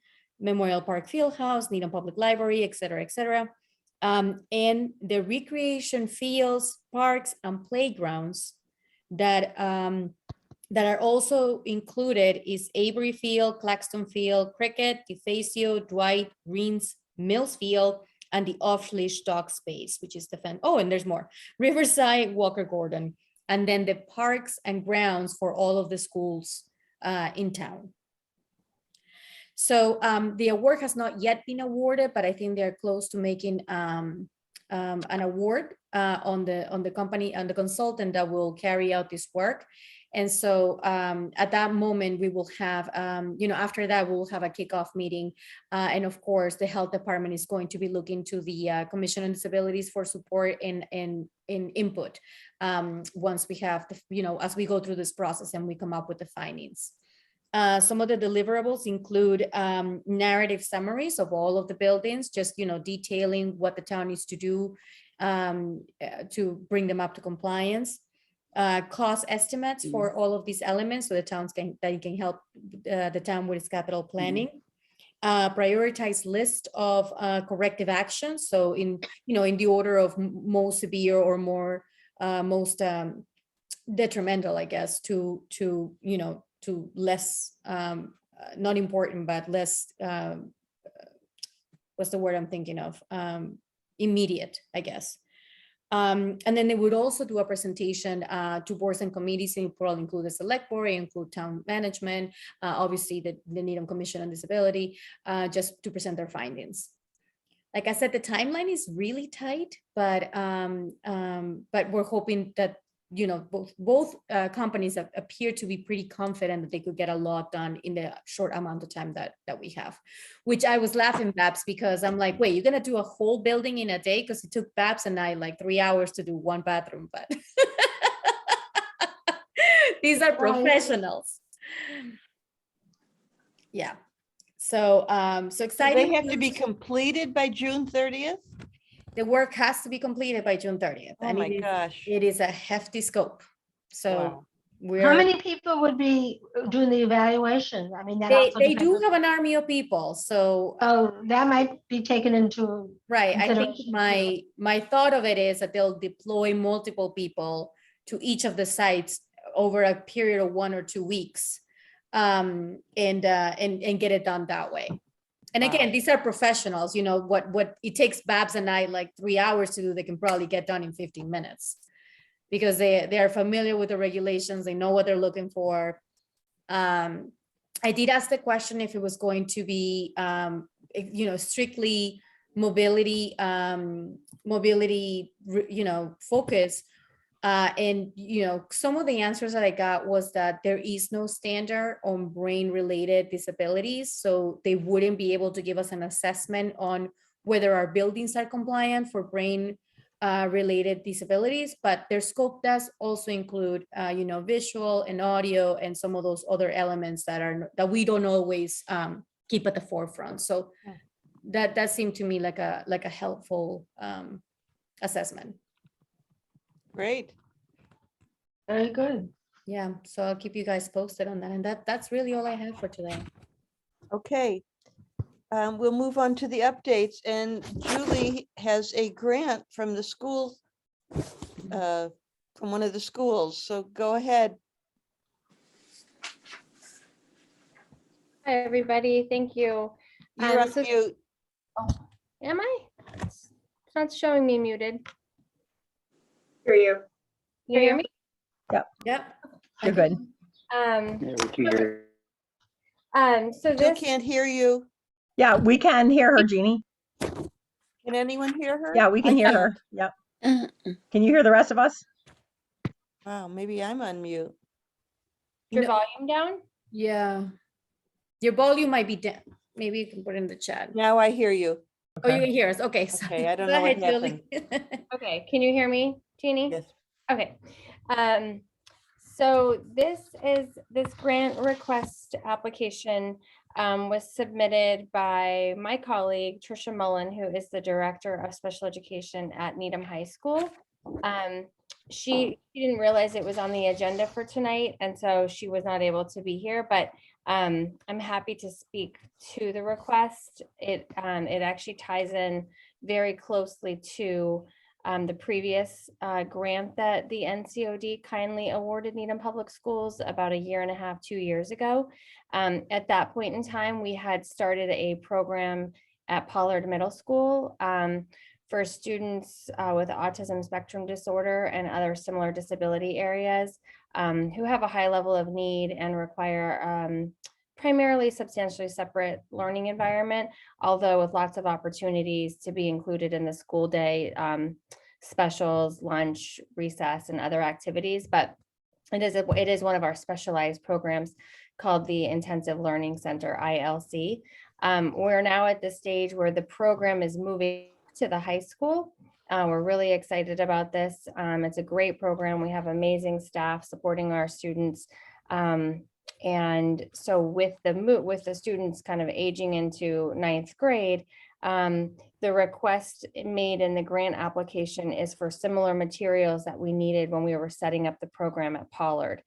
Memorial Park Fieldhouse, Needham Public Library, et cetera, et cetera. And the recreation fields, parks, and playgrounds that are also included is Avery Field, Claxton Field, Cricket, DeFacio, Dwight, Greens, Mills Field, and the off-leash dog space, which is the and there's more, Riverside, Walker Gordon, and then the parks and grounds for all of the schools in town. So the award has not yet been awarded, but I think they're close to making an award on the company and the consultant that will carry out this work. And so at that moment, we will have, after that, we'll have a kickoff meeting. And of course, the health department is going to be looking to the Commission on Disabilities for support and input once we have, as we go through this process and we come up with the findings. Some of the deliverables include narrative summaries of all of the buildings, just, detailing what the town needs to do to bring them up to compliance. Cost estimates for all of these elements, so the towns can help the town with its capital planning. Prioritized list of corrective actions, so in the order of most severe or more most detrimental, I guess, to less not important but less what's the word I'm thinking of, immediate, I guess. And then they would also do a presentation to boards and committees, and probably include the select board, include town management, obviously the Needham Commission on Disability, just to present their findings. Like I said, the timeline is really tight, but we're hoping that both companies appear to be pretty confident that they could get a lot done in the short amount of time that we have, which I was laughing, Babs, because I'm like, wait, you're gonna do a whole building in a day? Because it took Babs and I like 3 hours to do one bathroom, but these are professionals. Yeah. So so exciting. They have to be completed by June 30th? The work has to be completed by June 30th. Oh my gosh. It is a hefty scope. So Wow. How many people would be doing the evaluation? I mean, that they also do depends have on- an army of people. So that might be taken into right. I think consideration, my thought of it is that they'll deploy multiple people to each of the sites over a period of 1 or 2 weeks, and get it done that way. And again, Wow. these are professionals. What it takes Babs and I like 3 hours to do, they can probably get done in 15 minutes because they are familiar with the regulations. They know what they're looking for. I did ask the question if it was going to be, strictly mobility, focus. And some of the answers that I got was that there is no standard on brain related disabilities, so they wouldn't be able to give us an assessment on whether our buildings are compliant for brain related disabilities, but their scope does also include visual and audio and some of those other elements that we don't always keep at the forefront. So that seemed to me like a helpful assessment. Great. very good. Yeah, so I'll keep you guys posted on that. And that's really all I have for today. Okay. We'll move on to the updates, and Julie has a grant from the school, from one of the schools. So go ahead. Hi, everybody. Thank you. You're on This is- mute. Am I? It's not showing me muted. Hear you. You hear me? Yep. You're good. Yeah, we can hear. So Still this, can't hear you. Yeah, we can hear her, Jeannie. Can anyone hear her? Yeah, we can I hear can't. her. Yep. Can you hear the rest of us? Wow, maybe I'm on mute. your No. volume down? Yeah. Your volume might be down. Maybe you can put it in the chat. Now I hear you. Oh, you can hear us. Okay. sorry. Okay, I don't Go know what ahead, Julie. Okay, can you hear me, Jeannie? Yes. Okay. So this grant request application was submitted by my colleague, Trisha Mullen, who is the Director of Special Education at Needham High School. She didn't realize it was on the agenda for tonight, and so she was not able to be here, but I'm happy to speak to the request. It actually ties in very closely to the previous grant that the NCOD kindly awarded Needham Public Schools about 1.5 years, 2 years ago. At that point in time, we had started a program at Pollard Middle School for students with autism spectrum disorder and other similar disability areas who have a high level of need and require primarily substantially separate learning environment, although with lots of opportunities to be included in the school day, specials, lunch, recess, and other activities. But it is one of our specialized programs called the Intensive Learning Center, ILC. We're now at the stage where the program is moving to the high school. We're really excited about this. It's a great program. We have amazing staff supporting our students. And so with the students kind of aging into 9th grade, the request made in the grant application is for similar materials that we needed when we were setting up the program at Pollard.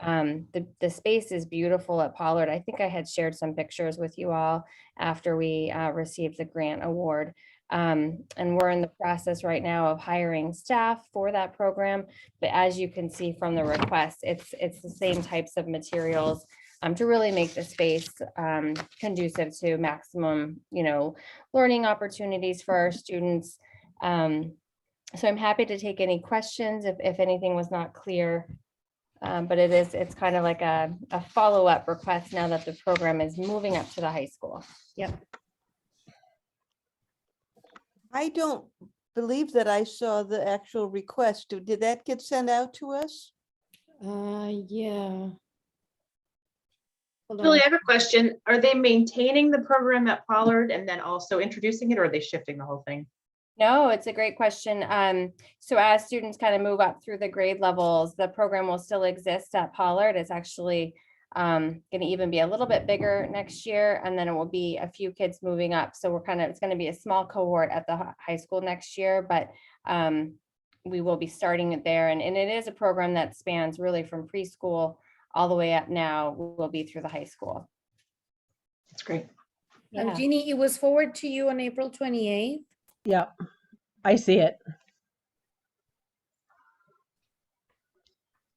The space is beautiful at Pollard. I think I had shared some pictures with you all after we received the grant award. And we're in the process right now of hiring staff for that program. But as you can see from the request, it's the same types of materials to really make the space conducive to maximum, learning opportunities for our students. So I'm happy to take any questions if anything was not clear. But it's kind of like a follow-up request now that the program is moving up to the high school. Yep. I don't believe that I saw the actual request. Did that get sent out to us? Yeah. Hold Julie, on. I have a question. Are they maintaining the program at Pollard and then also introducing it, or are they shifting the whole thing? No, it's a great question. So as students kind of move up through the grade levels, the program will still exist at Pollard. It's actually going to even be a little bit bigger next year, and then it will be a few kids moving up. So it's going to be a small cohort at the high school next year, but we will be starting it there. And it is a program that spans really from preschool all the way up now, will be through the high school. That's great. Yeah. Jeannie, it was forwarded to you on April 28th. Yeah, I see it.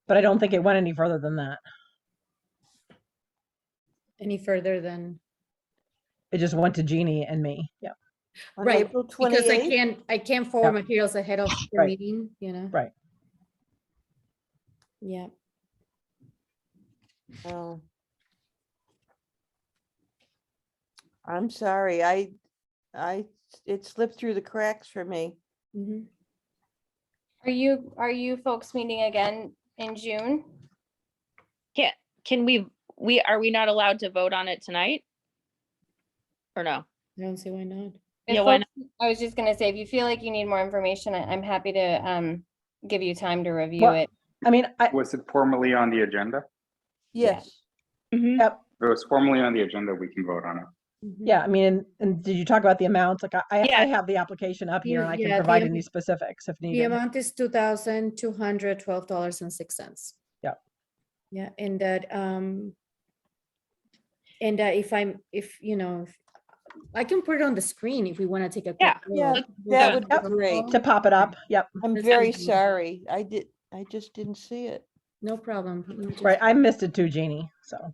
But I don't think it went any further than that. Any further than, It just went to Jeannie and me. Yeah, On right, April because 28th? I can't forward Yep. materials ahead of the Right. meeting, right. Yeah. Oh. I'm sorry, it slipped through the cracks for me. Mhm. Are you folks meeting again in June? Can are we not allowed to vote on it tonight? Or no? I don't see why not. If Yeah, why folks- I was just gonna say, if you feel like you need more information, I'm happy to give you time to review Well, it. I mean, Was it formally on the agenda? Yes, Mhm. yep. If it was formally on the agenda, we can vote on it. Mhm. Yeah, I mean, and did you talk about the amounts? Like I Yeah. have the application up here and I can Yeah, the provide any amount- specifics if The needed. amount is $2,212.06. Yep. Yeah, and that if I can put it on the screen if we want to take a quick Yeah. look. that would be Yep. great. To pop it up. Yep. I'm That very sounds good. sorry. I just didn't see it. No problem. Let me just- Right. I missed it too, Jeannie. So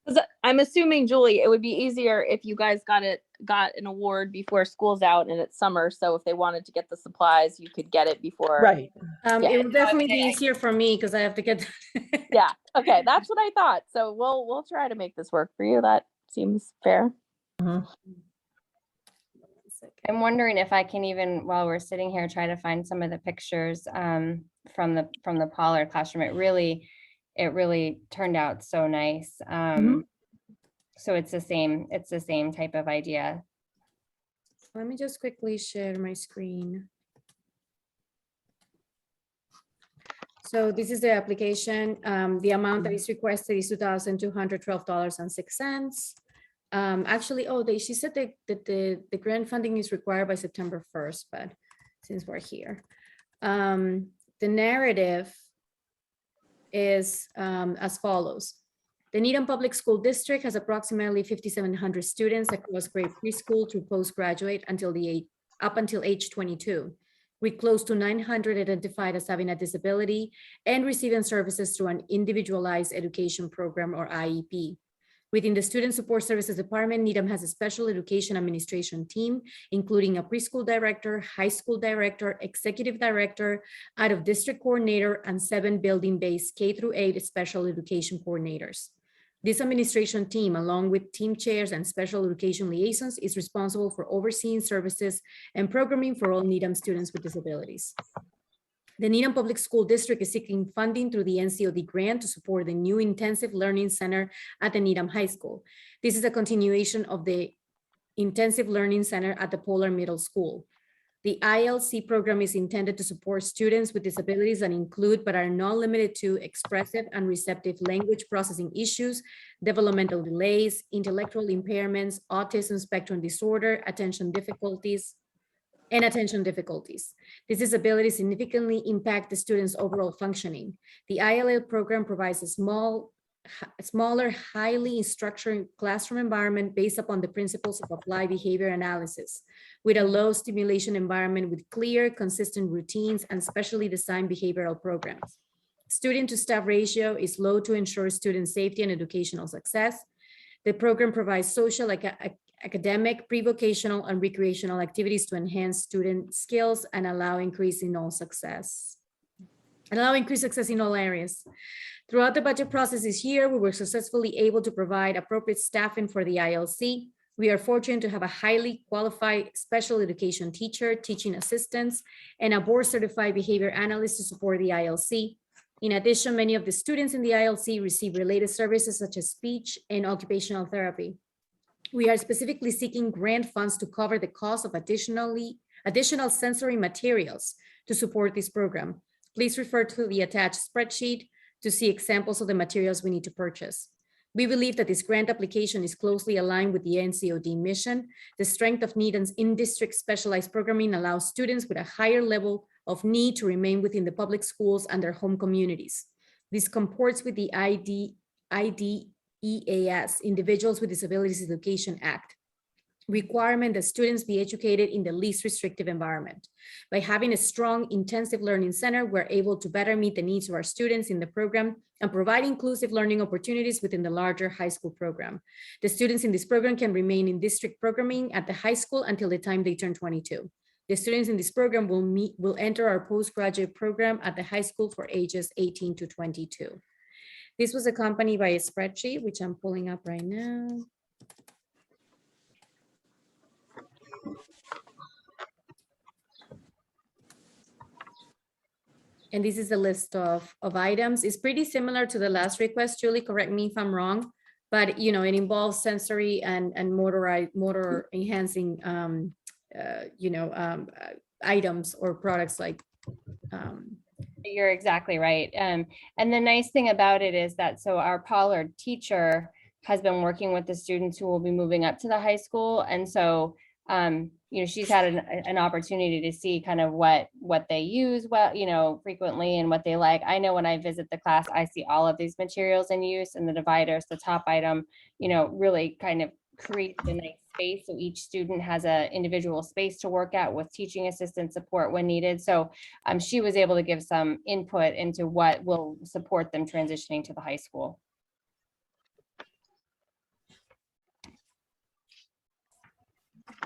'Cause I'm assuming, Julie, it would be easier if you guys got an award before school's out and it's summer. So if they wanted to get the supplies, you could get it before. right. Yeah. It would definitely be easier for me because I have to get. Yeah. Okay. That's what I thought. So we'll try to make this work for you. That seems fair. Mhm. I'm wondering if I can even, while we're sitting here, try to find some of the pictures from the Pollard classroom. It really turned out so nice. So it's the same type of idea. Let me just quickly share my screen. So this is the application. The amount that is requested is $2,212.06. Actually, she said that the grant funding is required by September 1st, but since we're here. The narrative is as follows. The Needham Public School District has approximately 5,700 students across grade preschool to postgraduate up until age 22, with close to 900 identified as having a disability and receiving services through an individualized education program or IEP. Within the Student Support Services Department, Needham has a special education administration team, including a preschool director, high school director, executive director, out-of-district coordinator, and 7 building-based K-8 special education coordinators. This administration team, along with team chairs and special education liaisons, is responsible for overseeing services and programming for all Needham students with disabilities. The Needham Public School District is seeking funding through the NCOD grant to support the new Intensive Learning Center at the Needham High School. This is a continuation of the Intensive Learning Center at the Polar Middle School. The ILC program is intended to support students with disabilities that include, but are not limited to, expressive and receptive language processing issues, developmental delays, intellectual impairments, autism spectrum disorder, attention difficulties. These disabilities significantly impact the student's overall functioning. The ILL program provides a smaller, highly structured classroom environment based upon the principles of applied behavior analysis, with a low stimulation environment with clear, consistent routines and specially designed behavioral programs. Student to staff ratio is low to ensure student safety and educational success. The program provides social, academic, pre-vocational, and recreational activities to enhance student skills and allow increase in all success. Increased success in all areas. Throughout the budget process this year, we were successfully able to provide appropriate staffing for the ILC. We are fortunate to have a highly qualified special education teacher, teaching assistants, and a board-certified behavior analyst to support the ILC. In addition, many of the students in the ILC receive related services such as speech and occupational therapy. We are specifically seeking grant funds to cover the cost of additional sensory materials to support this program. Please refer to the attached spreadsheet to see examples of the materials we need to purchase. We believe that this grant application is closely aligned with the NCOD mission. The strength of Needham's in-district specialized programming allows students with a higher level of need to remain within the public schools and their home communities. This comports with the IDEAS, Individuals with Disabilities Education Act, requirement that students be educated in the least restrictive environment. By having a strong intensive learning center, we're able to better meet the needs of our students in the program and provide inclusive learning opportunities within the larger high school program. The students in this program can remain in district programming at the high school until the time they turn 22. The students in this program will enter our postgraduate program at the high school for ages 18 to 22. This was accompanied by a spreadsheet, which I'm pulling up right now. And this is a list of items. It's pretty similar to the last request. Julie, correct me if I'm wrong, but it involves sensory and motor enhancing items or products like. You're exactly right. And the nice thing about it is that, so our Pollard teacher has been working with the students who will be moving up to the high school. And so, she's had an opportunity to see kind of what they use frequently and what they like. I know when I visit the class, I see all of these materials in use, and the dividers, the top item, really kind of creates a nice space. So each student has an individual space to work at with teaching assistant support when needed. So she was able to give some input into what will support them transitioning to the high school.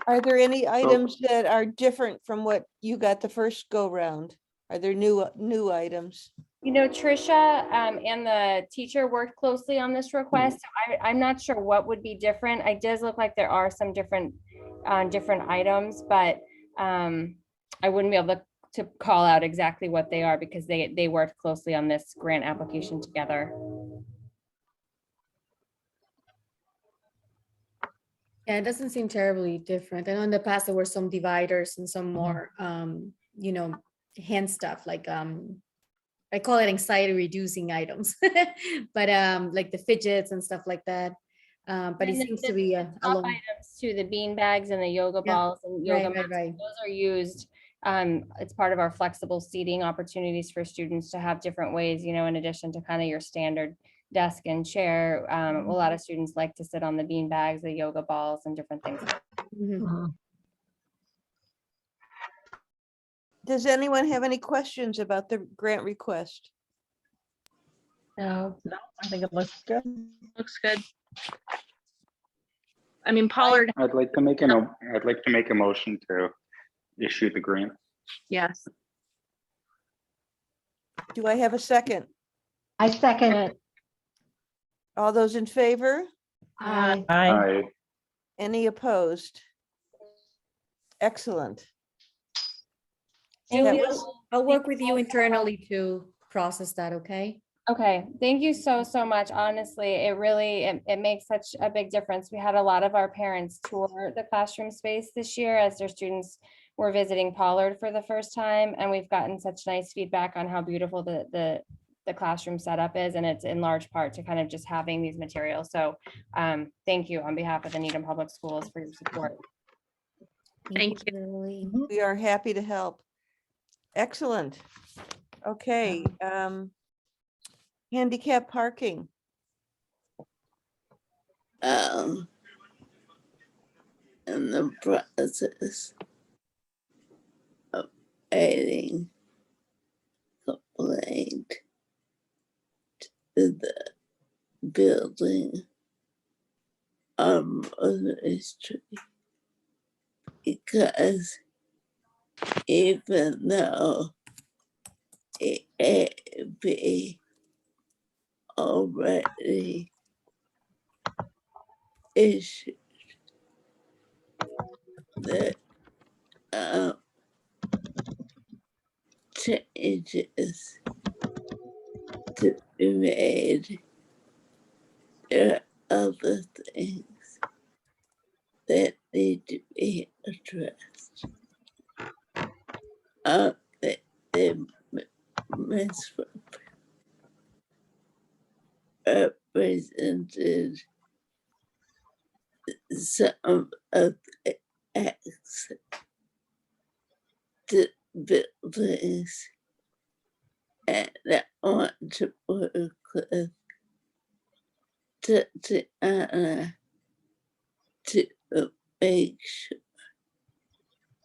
Are there any items that are different from what you got the first go round? Are there new items? Trisha and the teacher worked closely on this request. So I'm not sure what would be different. It does look like there are some different items, but I wouldn't be able to call out exactly what they are because they worked closely on this grant application together. Yeah, it doesn't seem terribly different. I know in the past there were some dividers and some more, hand stuff like I call it anxiety reducing items, but like the fidgets and stuff like that. But it seems to be a lot. Items to the bean bags and the yoga balls and yoga mats. Those are used. It's part of our flexible seating opportunities for students to have different ways, in addition to kind of your standard desk and chair. A lot of students like to sit on the bean bags, the yoga balls, and different things. Does anyone have any questions about the grant request? No, I think it looks good. Looks good. I mean, Pollard. I'd like to make a motion to issue the grant. Yes. Do I have a second? I second it. All those in favor? Aye. Aye. Any opposed? Excellent. Julie, That was- I'll work with you internally to process that, okay? Okay, thank you so much. Honestly, it makes such a big difference. We had a lot of our parents tour the classroom space this year as their students were visiting Pollard for the first time, and we've gotten such nice feedback on how beautiful the classroom setup is, and it's in large part to kind of just having these materials. So thank you on behalf of the Needham Public Schools for your support. Thank you. Julie. We are happy to help. Excellent. Okay. Handicap parking. In the process of adding complaint to the building on Mother Street, because even though it had been already issued, the changes to be made. There are other things that need to be addressed. They misrepresented some of the acts to buildings, and I want to work with Tatiana to make sure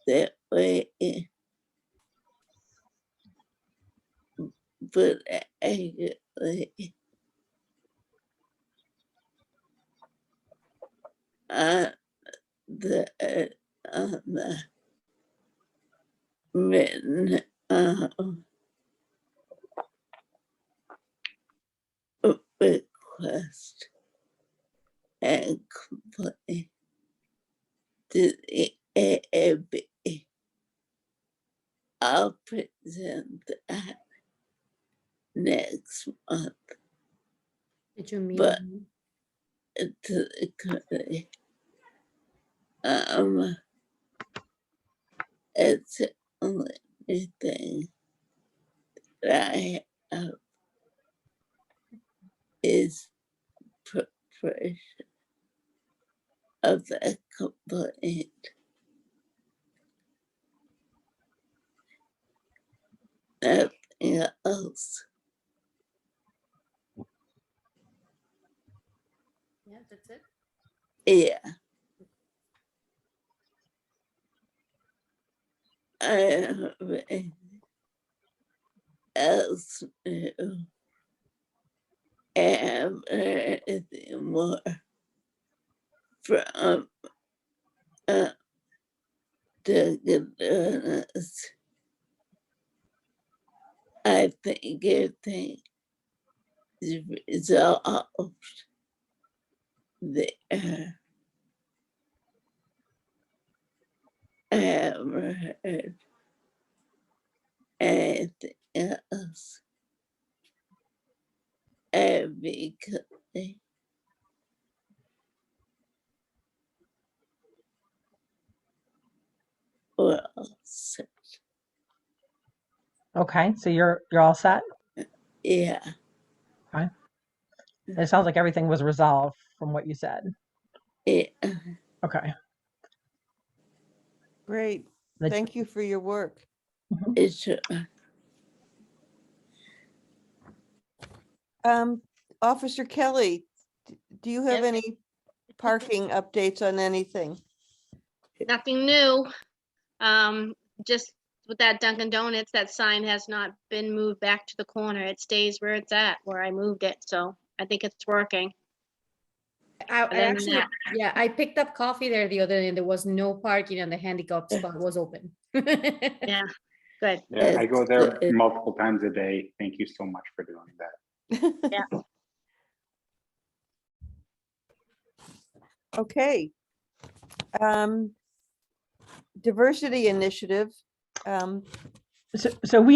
that we put accurately on the written request and complaint to the AAB. I'll present that next month, Did you meet? but to the committee. It's the only thing that I have is preparation of the complaint. Nothing else. Yeah, that's it. Yeah. I don't have anything else new. I haven't heard anything more from the I think everything is resolved there. I haven't heard anything else. Because we're all set. Okay, so you're all set? Yeah. It sounds like everything was resolved from what you said. Yeah. Okay. Great. Thank you for your work. It's Officer Kelly, do you have Yes. any parking updates on anything? Nothing new. Just with that Dunkin' Donuts, that sign has not been moved back to the corner. It stays where it's at, where I moved it. So I think it's working. I Other than actually, that- yeah, I picked up coffee there the other day and there was no parking and the handicap spot was open. Yeah, good. Yeah, I go It's there good. multiple times a day. Thank you so much for doing that. Yeah. Okay. Diversity initiative. So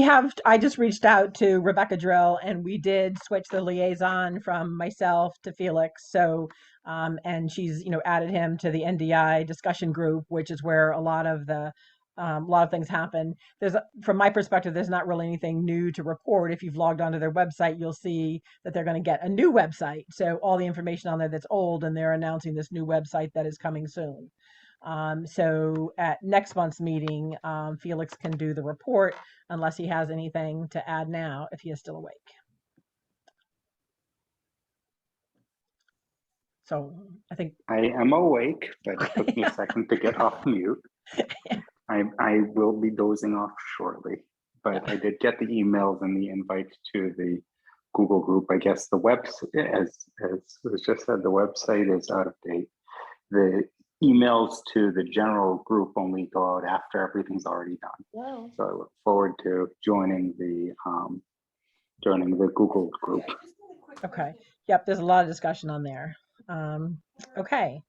I just reached out to Rebecca Drill, and we did switch the liaison from myself to Felix. So, and she's, added him to the NDI discussion group, which is where a lot of things happen. From my perspective, there's not really anything new to report. If you've logged onto their website, you'll see that they're going to get a new website. So all the information on there that's old, and they're announcing this new website that is coming soon. So at next month's meeting, Felix can do the report unless he has anything to add now, if he is still awake. So I think I am awake, but it took me a second to get off mute. I will be dozing off shortly, but I did get the emails and the invite to the Google group. I guess the website, as was just said, the website is out of date. The emails to the general group only go out after everything's already done. Wow. So I look forward to joining the Google group. okay. Yep, there's a lot of discussion on there. Okay.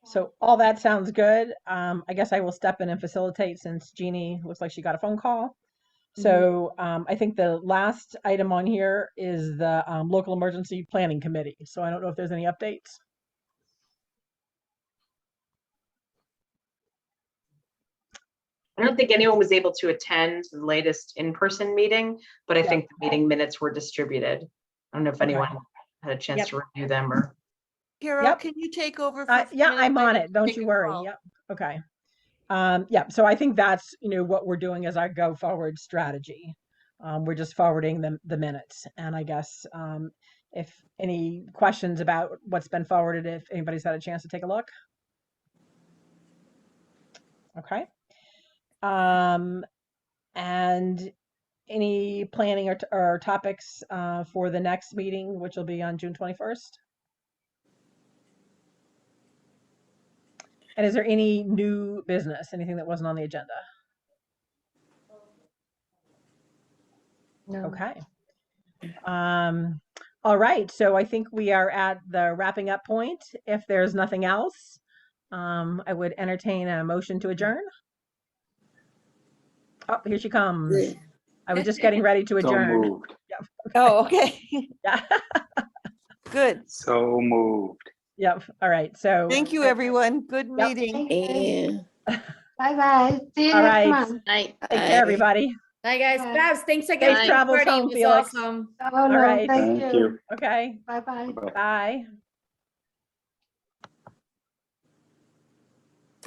So all that sounds good. I guess I will step in and facilitate since Jeannie looks like she got a phone call. So I think the last item on here is the local emergency planning committee. So I don't know if there's any updates. I don't think anyone was able to attend the latest in-person meeting, but I think the meeting minutes were distributed. I don't know if anyone had a chance to review them or. Carol, Yep. can you take over? For a few Yeah, minutes? I'm I on need it. to Don't take you a worry. call. Yep. Okay. Yeah. So I think that's, what we're doing as our go forward strategy. We're just forwarding the minutes. And I guess if any questions about what's been forwarded, if anybody's had a chance to take a look. Okay. And any planning or topics for the next meeting, which will be on June 21st? And is there any new business, anything that wasn't on the agenda? No. Okay. All right. So I think we are at the wrapping up point. If there's nothing else, I would entertain a motion to adjourn. Oh, here she comes. Good. I was just getting ready to So adjourn. moved. Oh, okay. Yeah. Good. So moved. Yep. All right. So Thank you, everyone. Good Yep. meeting. And Bye-bye. See you All next right. month. Night. take care, everybody. Bye, guys. Bye. Babs, thanks again Safe for the travels party. It home, was Felix. awesome. Oh, no, right. thank Thank you. you. Okay. Bye-bye. Bye. Bye.